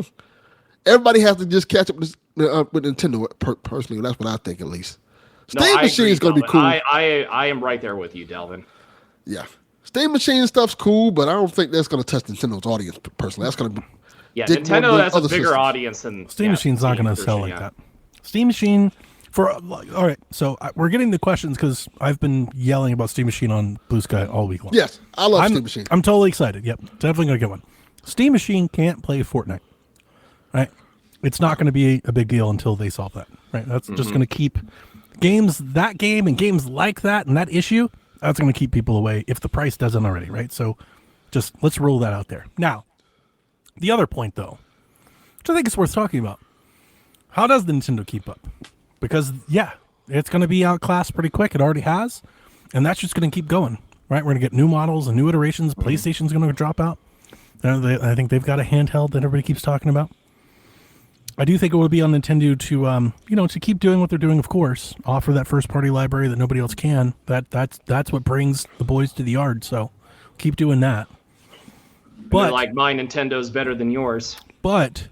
everybody has to just catch up with Nintendo. Personally, that's what I think at least. Steam Machine is going to be cool. I am right there with you, Delvin. Yeah, Steam Machine stuff's cool, but I don't think that's going to touch Nintendo's audience personally. That's going to Nintendo has a bigger audience than Steam Machine's not going to sell like that. Steam Machine, All right, so we're getting the questions because I've been yelling about Steam Machine on Blue Sky all week long. Yes, I love Steam Machine. I'm totally excited. Yep, definitely gonna get one. Steam Machine can't play Fortnite, right? It's not going to be a big deal until they solve that, right? That's just going to keep that game and games like that and that issue. That's going to keep people away if the price doesn't already, right? So, just let's roll that out there. Now, the other point though, which I think is worth talking about, how does Nintendo keep up? Because it's going to be outclassed pretty quick. It already has, and that's just going to keep going, right? We're going to get new models and new iterations. PlayStation's going to drop out. I think they've got a handheld that everybody keeps talking about. I do think it would be on Nintendo to, to keep doing what they're doing. Of course, offer that first-party library that nobody else can. That's what brings the boys to the yard. So, keep doing that. But like my Nintendo's better than yours. But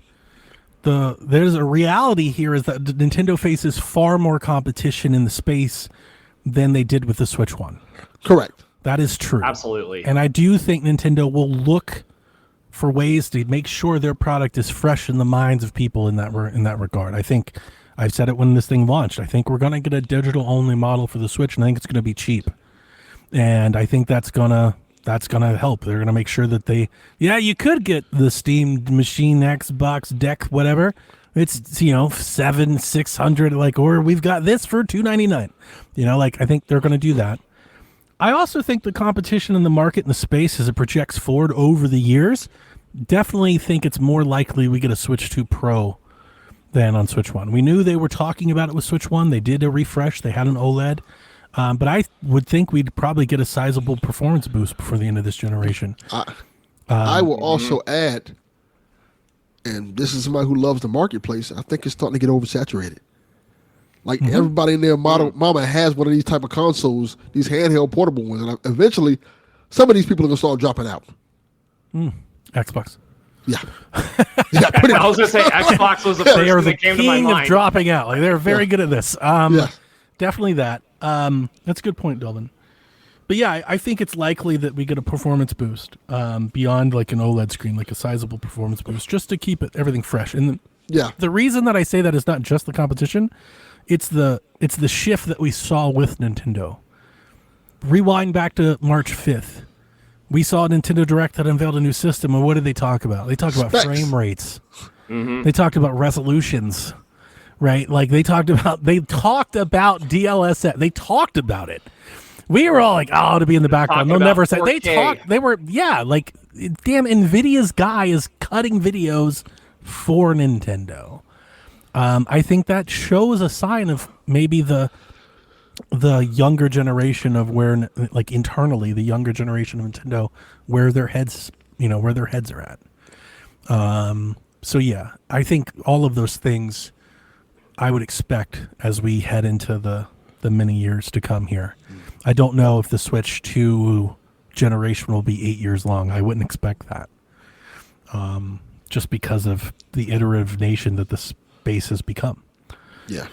there's a reality here is that Nintendo faces far more competition in the space than they did with the Switch One. Correct. That is true. Absolutely. And I do think Nintendo will look for ways to make sure their product is fresh in the minds of people in that regard. I think I've said it when this thing launched. I think we're going to get a digital only model for the Switch, and I think it's going to be cheap. And I think that's gonna help. They're gonna make sure that you could get the Steam Machine, Xbox Deck, whatever. It's $600 or we've got this for $299. I think they're gonna do that. I also think the competition in the market and the space as it projects forward over the years, definitely think it's more likely we get a Switch 2 Pro than on Switch 1. We knew they were talking about it with Switch 1. They did a refresh. They had an OLED. But I would think we'd probably get a sizable performance boost before the end of this generation. I will also add, and this is somebody who loves the marketplace, I think it's starting to get oversaturated. Like everybody in their mama has one of these type of consoles, these handheld portable ones, and eventually some of these people are going to start dropping out. Xbox. Yeah. Pretty much. I was going to say Xbox was the first they are thing the that came to my king mind. of dropping out. Like they're very good at this. Definitely that. That's a good point, Delvin. But yeah, I think it's likely that we get a performance boost beyond like an OLED screen, like a sizable performance boost, just to keep everything fresh. And the reason that I say that is not just the competition; it's the shift that we saw with Nintendo. Rewind back to March 5th. We saw a Nintendo Direct that unveiled a new system, and what did they talk about? They talked about frame rates. They talked about resolutions. Right, like they talked about DLSS. They talked about it. We were all like, "Oh, to be in the background." They'll never say 4K. They were, like, damn. Nvidia's guy is cutting videos for Nintendo. I think that shows a sign of maybe the younger generation of where, like, internally, the younger generation of Nintendo, where their heads are at. So yeah, I think all of those things I would expect as we head into the many years to come here. I don't know if the Switch 2 generation will be 8 years long. I wouldn't expect that. Just because of the iterative nation that the space has become. Yeah.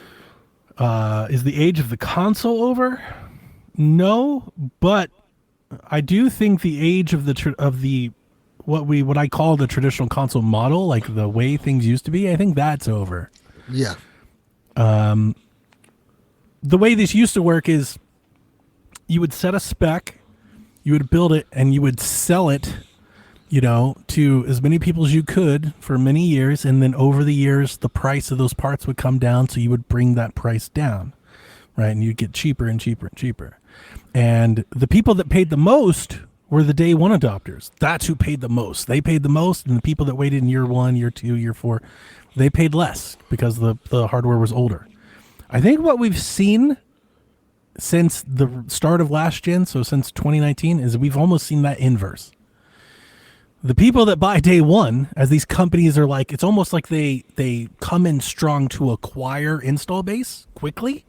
Is the age of the console over? No, but I do think the age of what I call the traditional console model, like the way things used to be, I think that's over. Yeah. The way this used to work is you would set a spec, you would build it, and you would sell it, to as many people as you could for many years. And then over the years, the price of those parts would come down. So you would bring that price down, right? And you'd get cheaper and cheaper and cheaper. And the people that paid the most were the day one adopters. That's who paid the most. They paid the most. And the people that waited in year 1, year 2, year 4, they paid less because the hardware was older. I think what we've seen since the start of last gen, so since 2019, is we've almost seen that inverse. The people that buy day one, as these companies are like, it's almost like they come in strong to acquire install base quickly.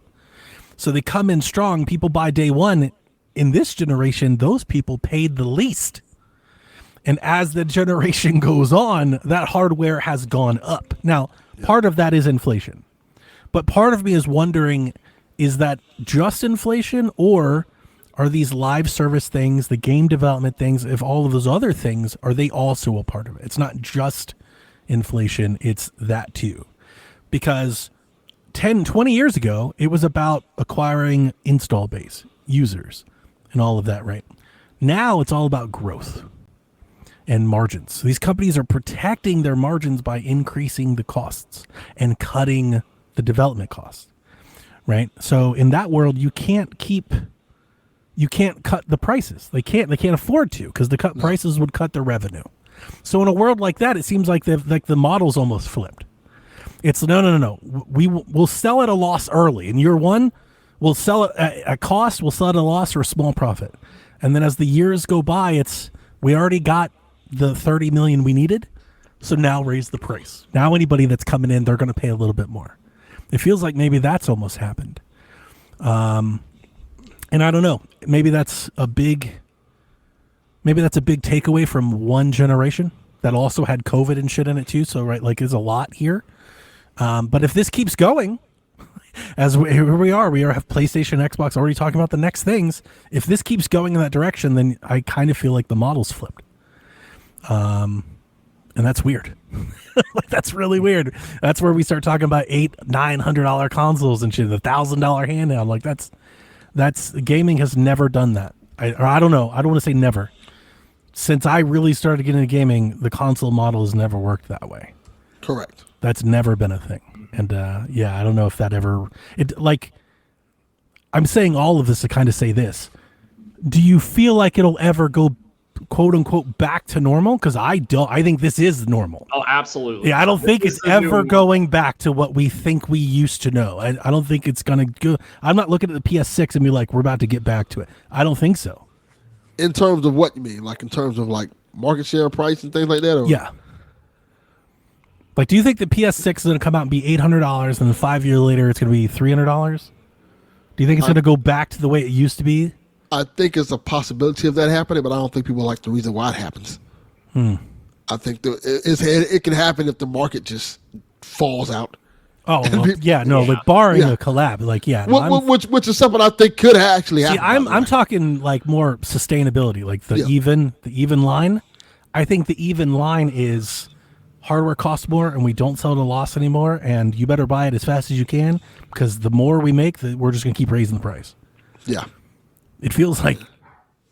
So they come in strong, people buy day one. In this generation, those people paid the least. And as the generation goes on, that hardware has gone up. Now, part of that is inflation. But part of me is wondering, is that just inflation, or are these live service things, the game development things, if all of those other things, are they also a part of it? It's not just inflation, it's that too. Because 10, 20 years ago, it was about acquiring install base, users, and all of that, right? Now it's all about growth and margins. So these companies are protecting their margins by increasing the costs and cutting the development costs, right? So in that world, you can't cut the prices. They can't afford to, because the cut prices would cut their revenue. So in a world like that, it seems like the model's almost flipped. It's no. We'll sell at a loss early. In year one, we'll sell it at cost. We'll sell it at a loss or a small profit. And then as the years go by, we already got the 30 million we needed. So now raise the price. Now anybody that's coming in, they're going to pay a little bit more. It feels like maybe that's almost happened. And I don't know. Maybe that's a big takeaway from one generation that also had COVID and shit in it too. So right, like there's a lot here. But if this keeps going, here we have PlayStation, Xbox already talking about the next things. If this keeps going in that direction, then I kind of feel like the model's flipped. And that's weird. Like, that's really weird. That's where we start talking about $800-900 consoles and shit, $1,000 handheld. Like that's gaming has never done that. I don't know. I don't want to say never. Since I really started getting into gaming, the console model has never worked that way. Correct. That's never been a thing. And I don't know if that ever. I'm saying all of this to kind of say this. Do you feel like it'll ever go, quote unquote, back to normal? Because I don't. I think this is normal. Oh, absolutely. Yeah, I don't think it's ever going back to what we think we used to know. I don't think it's gonna go. I'm not looking at the PS6 and be like, we're about to get back to it. I don't think so. In terms of what you mean, like in terms of like market share, price, and things like that. Or? Yeah. Like, do you think the PS6 is going to come out and be $800, and then 5 years later it's going to be $300? Do you think it's going to go back to the way it used to be? I think it's a possibility of that happening, but I don't think people like the reason why it happens. I think it can happen if the market just falls out. Oh, well, like barring a collab, like which is something I think could actually happen. I'm talking like more sustainability, like the even line. I think the even line is hardware costs more, and we don't sell at a loss anymore, and you better buy it as fast as you can, because the more we make, we're just going to keep raising the price. Yeah. It feels like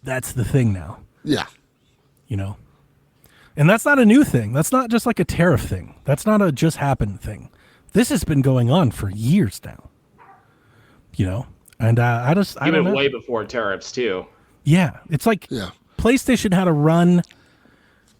that's the thing now. Yeah. You know? And that's not a new thing. That's not just like a tariff thing. That's not a just happened thing. This has been going on for years now. You know? And I don't know. Even way before tariffs, too. Yeah. It's like PlayStation had a run,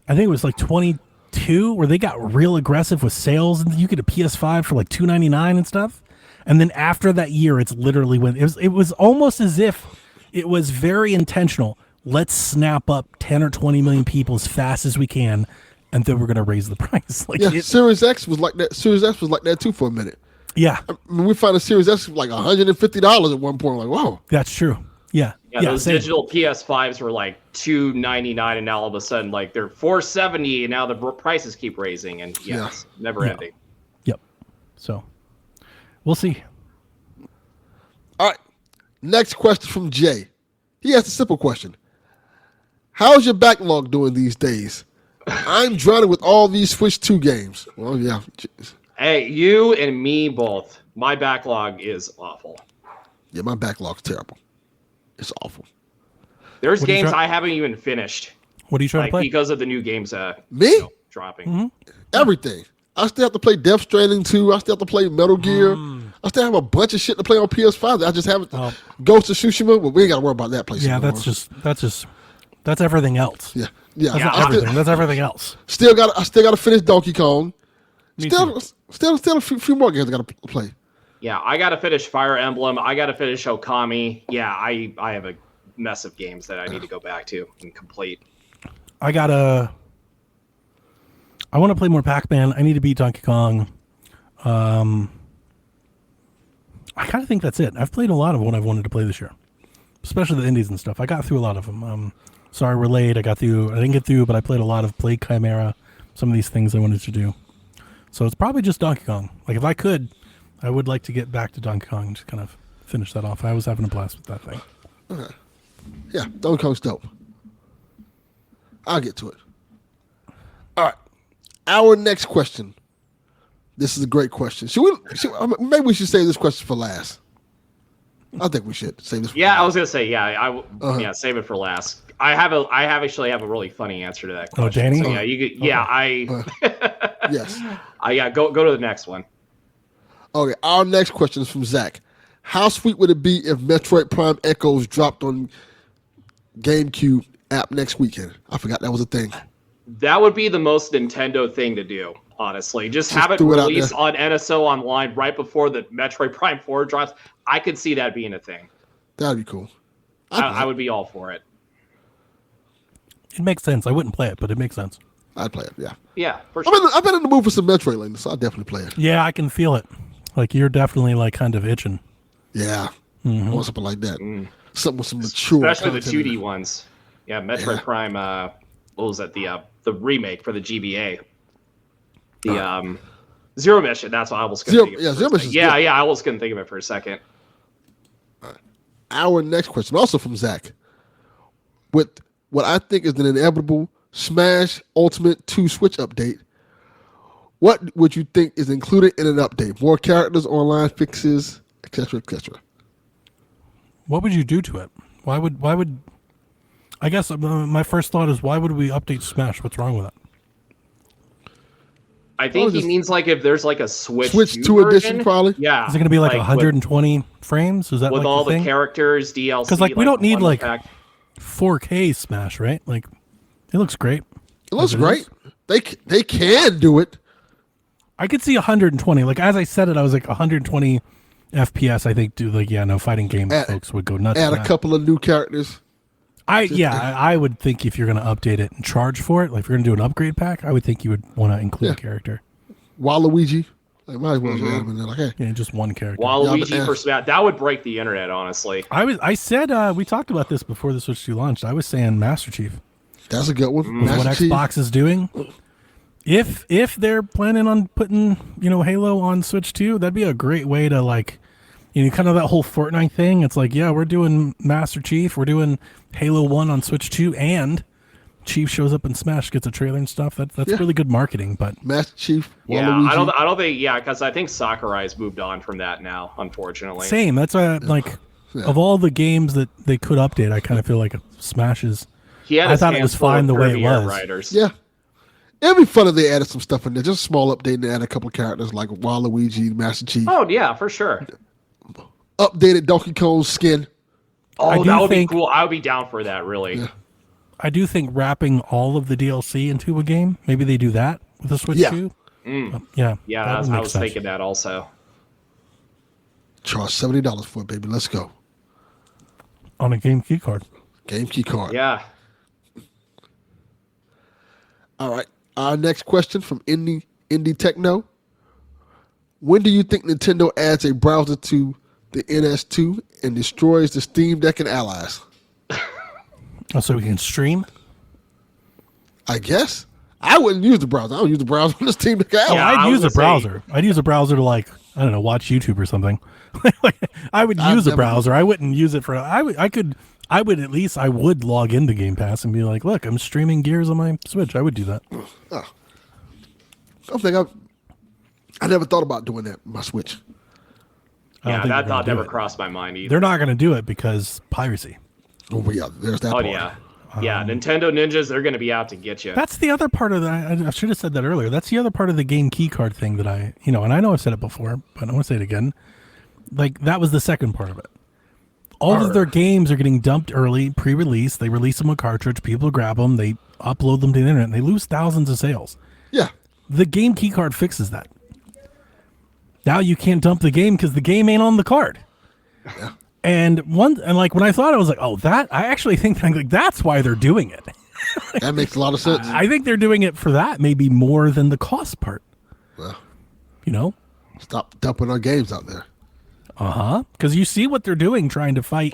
I think it was like 22, where they got real aggressive with sales, and you get a PS5 for like $299 and stuff. And then after that year, it's literally when it was almost as if it was very intentional. Let's snap up 10 or 20 million people as fast as we can, and then we're going to raise the price. Like Series X was like that. Series X was like that too for a minute. Yeah. I mean, we found a Series X like $150 at one point. Like, whoa. That's true. Yeah. Those digital PS5s were like $299, and now all of a sudden, like, they're $470, and now the prices keep raising, and it's never ending. Yep. So, we'll see. All right. Next question from Jay. He has a simple question. How's your backlog doing these days? I'm drowning with all these Switch 2 games. Well, yeah. Hey, you and me both. My backlog is awful. Yeah, my backlog's terrible. It's awful. There's games I haven't even finished. What are you trying to play? Because of the new games dropping. Mm-hmm. Everything. I still have to play Death Stranding 2. I still have to play Metal Gear. I still have a bunch of shit to play on PS5 that I just haven't. Ghost of Tsushima, but we ain't got to worry about that place. Yeah, that's everything else. Yeah. That's not everything. That's everything else. I still got to finish Donkey Kong. Still a few more games I got to play. Yeah, I got to finish Fire Emblem. I got to finish Okami. Yeah, I have a mess of games that I need to go back to and complete. I want to play more Pac-Man. I need to beat Donkey Kong. I kind of think that's it. I've played a lot of what I've wanted to play this year, especially the indies and stuff. I got through a lot of them. Sorry, we're late. I didn't get through, but I played a lot of Plague Chimera, some of these things I wanted to do. So it's probably just Donkey Kong. Like, if I could, I would like to get back to Donkey Kong and just kind of finish that off. I was having a blast with that thing. Okay. Yeah, Donkey Kong's dope. I'll get to it. All right. Our next question This is a great question. Maybe we should save this question for last. I think we should save this. Yeah, I was gonna say yeah. Save it for last. I actually have a really funny answer to that question. Oh, Danny. So, yeah, you could. Yeah, Yes. Go to the next one. Okay, our next question is from Zach. How sweet would it be if Metroid Prime Echoes dropped on GameCube app next weekend? I forgot that was a thing. That would be the most Nintendo thing to do, honestly. Just have it released on NSO Online right before the Metroid Prime 4 drops. I could see that being a thing. That'd be cool. I would be all for it. It makes sense. I wouldn't play it, but it makes sense. I'd play it, yeah. Yeah, for sure. I've been in the mood for some Metroid lately, so I'll definitely play it. Yeah, I can feel it. Like, you're definitely, like, kind of itching. Yeah. I want something like that. Something with some mature Especially the 2D ones. Yeah, Metroid Prime, what was that? The remake for the GBA. The Zero Mission, that's what I was going to think of. Yeah, Zero Mission. Yeah, I was going to think of it for a second. Our next question, also from Zach. With what I think is an inevitable Smash Ultimate 2 Switch update, what would you think is included in an update? More characters, online fixes, etc., etc. What would you do to it? Why would I guess my first thought is, why would we update Smash? What's wrong with it? I think he means like if there's like a Switch 2 edition, probably. Yeah. Is it going to be like 120 frames? Is that with like all the characters, DLC? Because like we don't need like pack. 4K Smash, right? Like it looks great. It looks great. They can do it. I could see 120. Like as I said it, I was like 120 FPS. I think fighting game folks would go nuts. Add a couple of new characters. I would think if you're going to update it and charge for it, like if you're going to do an upgrade pack, I would think you would want to include a character. Waluigi. Like, might as well add him in there. Like, hey. Yeah, just one character. Waluigi for Smash. That would break the internet, honestly. I said we talked about this before the Switch 2 launched. I was saying Master Chief. That's a good one. What Xbox is doing. If they're planning on putting Halo on Switch 2, that'd be a great way to like. Kind of that whole Fortnite thing. It's like, yeah, we're doing Master Chief. We're doing Halo 1 on Switch 2. And Chief shows up in Smash, gets a trailer and stuff. That's really good marketing. But Master Chief, yeah, Waluigi. I don't think, because I think Sakurai's moved on from that now, unfortunately. Same. That's why, of all the games that they could update, I kind of feel like Smash is. I thought it was fine the way it was. Writers. Yeah. It'd be fun if they added some stuff in there. Just a small update and add a couple of characters like Waluigi, Master Chief. Oh, yeah, for sure. Updated Donkey Kong's skin. Oh, that would be cool. I would be down for that, really. Yeah. I do think wrapping all of the DLC into a game, maybe they do that with the Switch 2. Yeah, I was thinking that also. Charge $70 for it, baby. Let's go. On a game key card. Game key card. Yeah. All right. Our next question from Indie Techno. When do you think Nintendo adds a browser to the NS2 and destroys the Steam Deck and allies? Oh, so we can stream? I guess. I wouldn't use the browser. I would use the browser on the Steam Deck. Yeah, I'd use a browser. I'd use a browser to watch YouTube or something. I would use a browser. I wouldn't use it for. I would log into Game Pass and be like, look, I'm streaming Gears on my Switch. I would do that. I never thought about doing that on my Switch. Yeah, that thought never crossed my mind either. They're not going to do it because piracy. Oh, yeah, there's that part. Yeah. Nintendo ninjas, they're going to be out to get you. That's the other part of that. I should have said that earlier. That's the other part of the game key card thing that and I know I've said it before, but I want to say it again. Like, that was the second part of it. All of their games are getting dumped early, pre-release. They release them on cartridge. People grab them. They upload them to the internet. And they lose thousands of sales. Yeah. The game key card fixes that. Now you can't dump the game because the game ain't on the card. Yeah. And when I thought, I was like, oh, that I actually think that's why they're doing it. That makes a lot of sense. I think they're doing it for that, maybe more than the cost part. Well, stop dumping our games out there. Because you see what they're doing, trying to fight.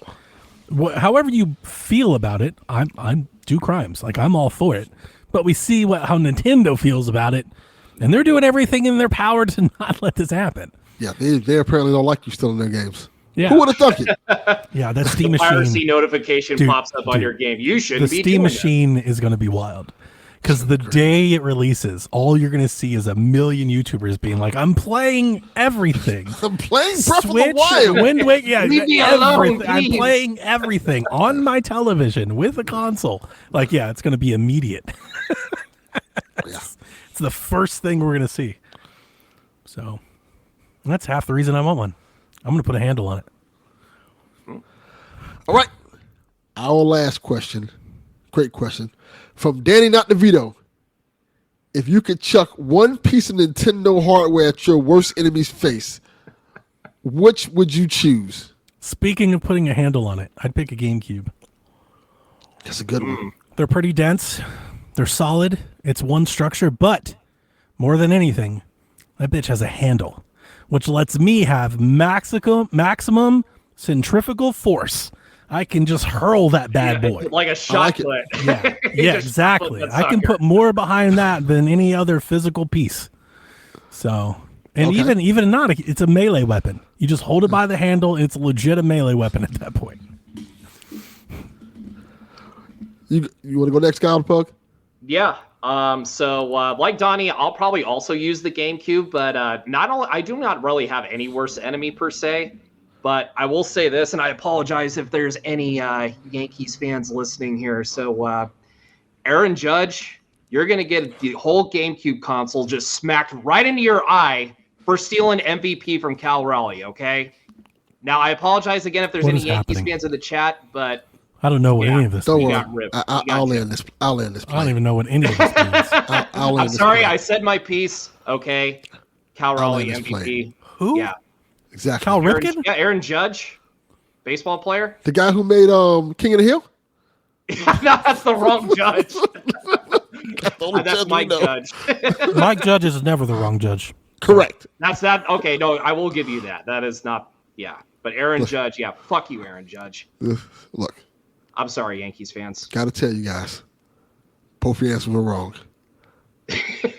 However you feel about it, I'm do crimes. Like, I'm all for it. But we see how Nintendo feels about it, and they're doing everything in their power to not let this happen. Yeah, they apparently don't like you stealing their games. Yeah. Who would have thunk it? Yeah, that Steam machine. Piracy notification pops up on your game. You shouldn't be The Steam doing machine is going to be wild. Because the day it releases, all you're going to see is a million YouTubers being like, I'm playing everything. I'm playing Breath of the Switch, Wild. Wind Waker, yeah, Leave me alone, everything. I'm please. playing everything on my television with a console. Like, yeah, it's going to be immediate. It's the first thing we're going to see. So that's half the reason I want one. I'm going to put a handle on it. All right. Our last question. Great question. From Danny Not DeVito. If you could chuck one piece of Nintendo hardware at your worst enemy's face, which would you choose? Speaking of putting a handle on it, I'd pick a GameCube. That's a good one. They're pretty dense. They're solid. It's one structure, but more than anything, that bitch has a handle, which lets me have maximum centrifugal force. I can just hurl that bad boy. Like a shot put. Yeah, yeah, exactly. that I can sucker. put more behind that than any other physical piece. So, and Okay. even not, it's a melee weapon. You just hold it by the handle. It's legit a melee weapon at that point. You want to go next, Kyle the Pug? Yeah. So like Donnie, I'll probably also use the GameCube, but not only I do not really have any worse enemy per se, but I will say this, and I apologize if there's any Yankees fans listening here. So Aaron Judge, you're gonna get the whole GameCube console just smacked right into your eye for stealing MVP from KYLE. Okay. Now I apologize again if there's What any is Yankees happening? fans in the chat, but I don't know what Yeah. any of this Don't means. worry. got ripped. I'll land this. I'll land this I don't plane. even know what any of this means. I'll land I'm this sorry, plane. I said my piece. Okay. I'll KYLE let this MVP. Who? Yeah. Exactly. Cal Aaron, Ripken? yeah, Aaron Judge, baseball player. The guy who made King of the Hill? No, that's the wrong judge. That's the only That's judge we Mike know. Judge. Mike Judge is never the wrong judge. Correct. That's that. Okay, no, I will give you that. That is not. Yeah, but Aaron Judge. Yeah, fuck you, Aaron Judge. Look, I'm sorry, Yankees fans. gotta tell you guys, both your answers were wrong.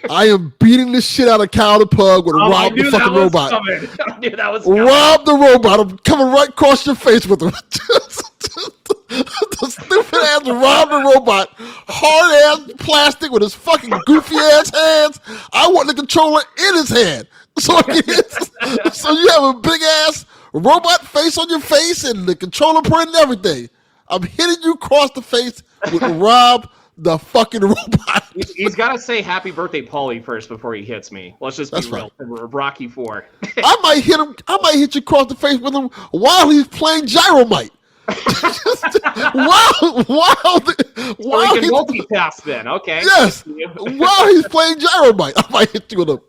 I am beating the shit out of Kyle the Pug with I Rob knew the that fucking was robot. coming. I knew that was coming. Rob the robot. I'm coming right across your face with him. The stupid ass Rob the robot, hard ass plastic with his fucking goofy ass hands. I want the controller in his hand. So, so you have a big ass robot face on your face and the controller print and everything. I'm hitting you across the face with Rob the fucking robot. He's got to say happy birthday, Paulie, first before he hits me. Let's just be That's real. Rocky 4. I might hit him. I might hit you across the face with him while he's playing Gyromite. while Or he can he's, multitask then. Okay. yes, while he's playing Gyromite, I might hit you with him.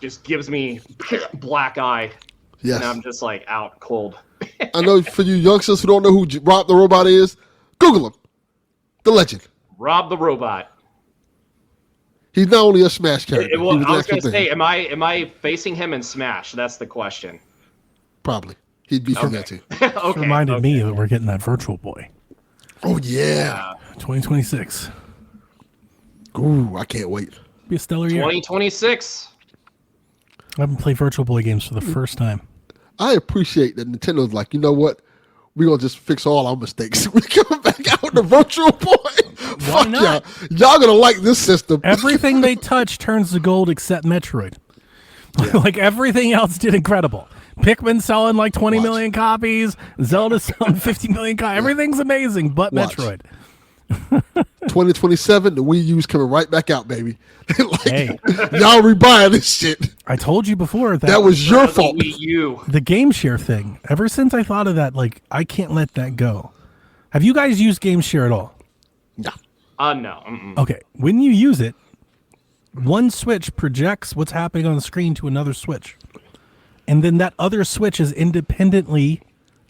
Just gives me black eye. Yes, And I'm just like out cold. I know for you youngsters who don't know who Rob the Robot is, Google him. The legend. Rob the robot. He's not only a Smash character. Well, he I was actual going to thing. say, am I facing him in Smash? That's the question. Probably. He'd be from that too. Okay. Reminded me that we're getting that Virtual Boy. Oh yeah. 2026. Ooh, I can't wait. Be a stellar year. 2026. I haven't played Virtual Boy games for the first time. I appreciate that Nintendo's like, you know what? We're gonna just fix all our mistakes. We're coming back out with the Virtual Boy. Fuck not? y'all gonna like this system. Everything they touch turns to gold except Metroid. Like everything else did incredible. Pikmin selling like 20 million copies. Zelda selling 50 million copies. Everything's amazing but Watch. Metroid. 2027, the Wii U's coming right back out, baby. Like, Hey. y'all rebuying this shit. I told you before That was your fault. Wii U. the game share thing. Ever since I thought of that, like I can't let that go. Have you guys used game share at all? No. No. Mm-mm. Okay, when you use it, one switch projects what's happening on the screen to another switch. And then that other switch is independently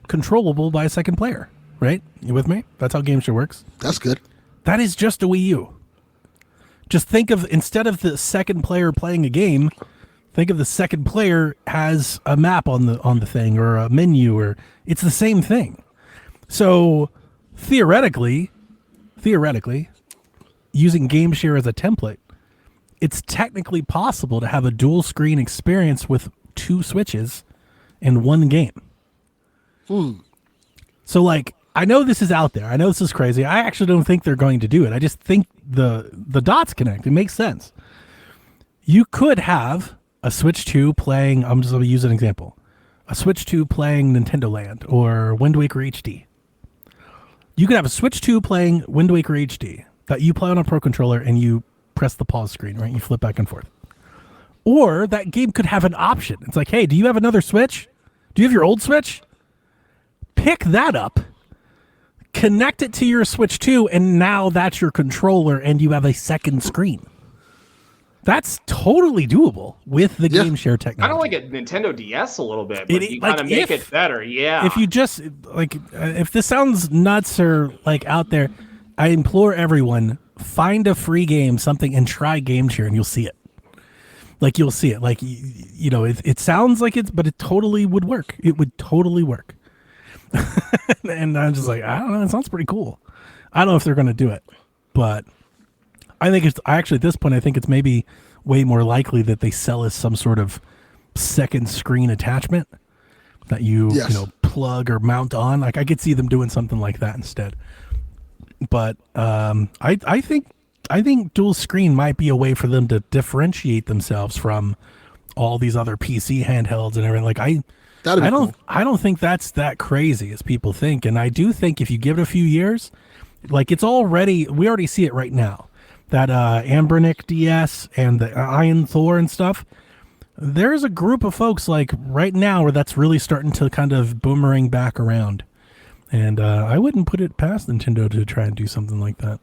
controllable by a second player, right? You with me? That's how game share works. That's good. That is just a Wii U. Just think of, instead of the second player playing a game, think of the second player has a map on the thing or a menu, or it's the same thing. So theoretically, using game share as a template, it's technically possible to have a dual screen experience with two switches in one game. So like I know this is out there. I know this is crazy. I actually don't think they're going to do it. I just think the dots connect. It makes sense. You could have a Switch 2 playing, I'm just going to use an example, a Switch 2 playing Nintendo Land or Wind Waker HD. You could have a Switch 2 playing Wind Waker HD that you play on a Pro Controller and you press the pause screen, right? You flip back and forth. Or that game could have an option. It's like, hey, do you have another Switch? Do you have your old Switch? Pick that up, connect it to your Switch 2, and now that's your controller and you have a second screen. That's totally doable with the game share technology. I don't like a Nintendo DS a little bit, but you kind of make it better. Yeah. If you just if this sounds nuts or like out there, I implore everyone, find a free game, something, and try game share, and you'll see it. Like you'll see it. Like it sounds like it's, but it totally would work. It would totally work. And I'm just like, I don't know. It sounds pretty cool. I don't know if they're going to do it, but I think actually at this point, I think it's maybe way more likely that they sell as some sort of second screen attachment that you plug or mount on. Like I could see them doing something like that instead. But I think dual screen might be a way for them to differentiate themselves from all these other PC handhelds and everything. Like I don't think that's that crazy as people think. And I do think if you give it a few years, like we already see it right now. That Ambernick DS and the Iron Thor and stuff, there's a group of folks like right now where that's really starting to kind of boomerang back around. And I wouldn't put it past Nintendo to try and do something like that.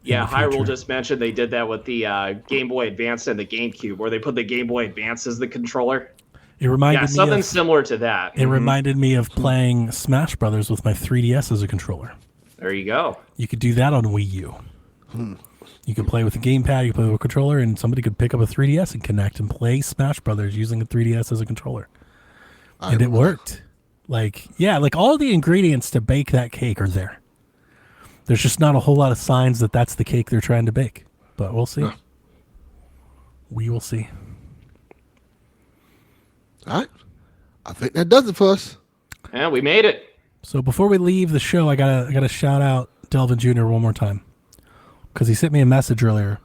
Yeah, Hyrule just mentioned they did that with the Game Boy Advance and the GameCube, where they put the Game Boy Advance as the controller. It reminded me something similar to that. It reminded me of playing Smash Brothers with my 3DS as a controller. There you go. You could do that on Wii U. You could play with a gamepad, you could play with a controller, and somebody could pick up a 3DS and connect and play Smash Brothers using a 3DS as a controller. And it worked. Like all the ingredients to bake that cake are there. There's just not a whole lot of signs that that's the cake they're trying to bake. But we'll see. Yeah. We will see. All right. I think that does it for us. Yeah, we made it. So before we leave the show, I gotta shout out Delvin Jr. one more time. Because he sent me a message earlier.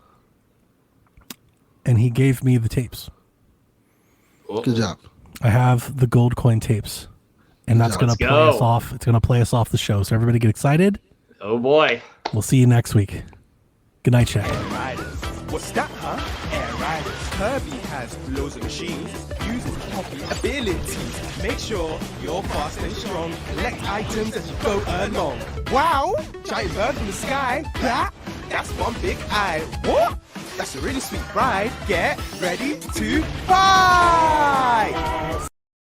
And he gave me the tapes. Good job. I have the gold coin tapes. And that's going to play us off. It's going to play us off the show. So everybody get excited. Oh, boy. We'll see you next week. Good night, Shack. What's that, huh? Air Riders. Kirby has loads of machines. Uses copy abilities. Make sure you're fast and strong. Collect items as you go along. Wow! Giant bird from the sky. That's one big eye. What? That's a really sweet ride. Get ready to fly!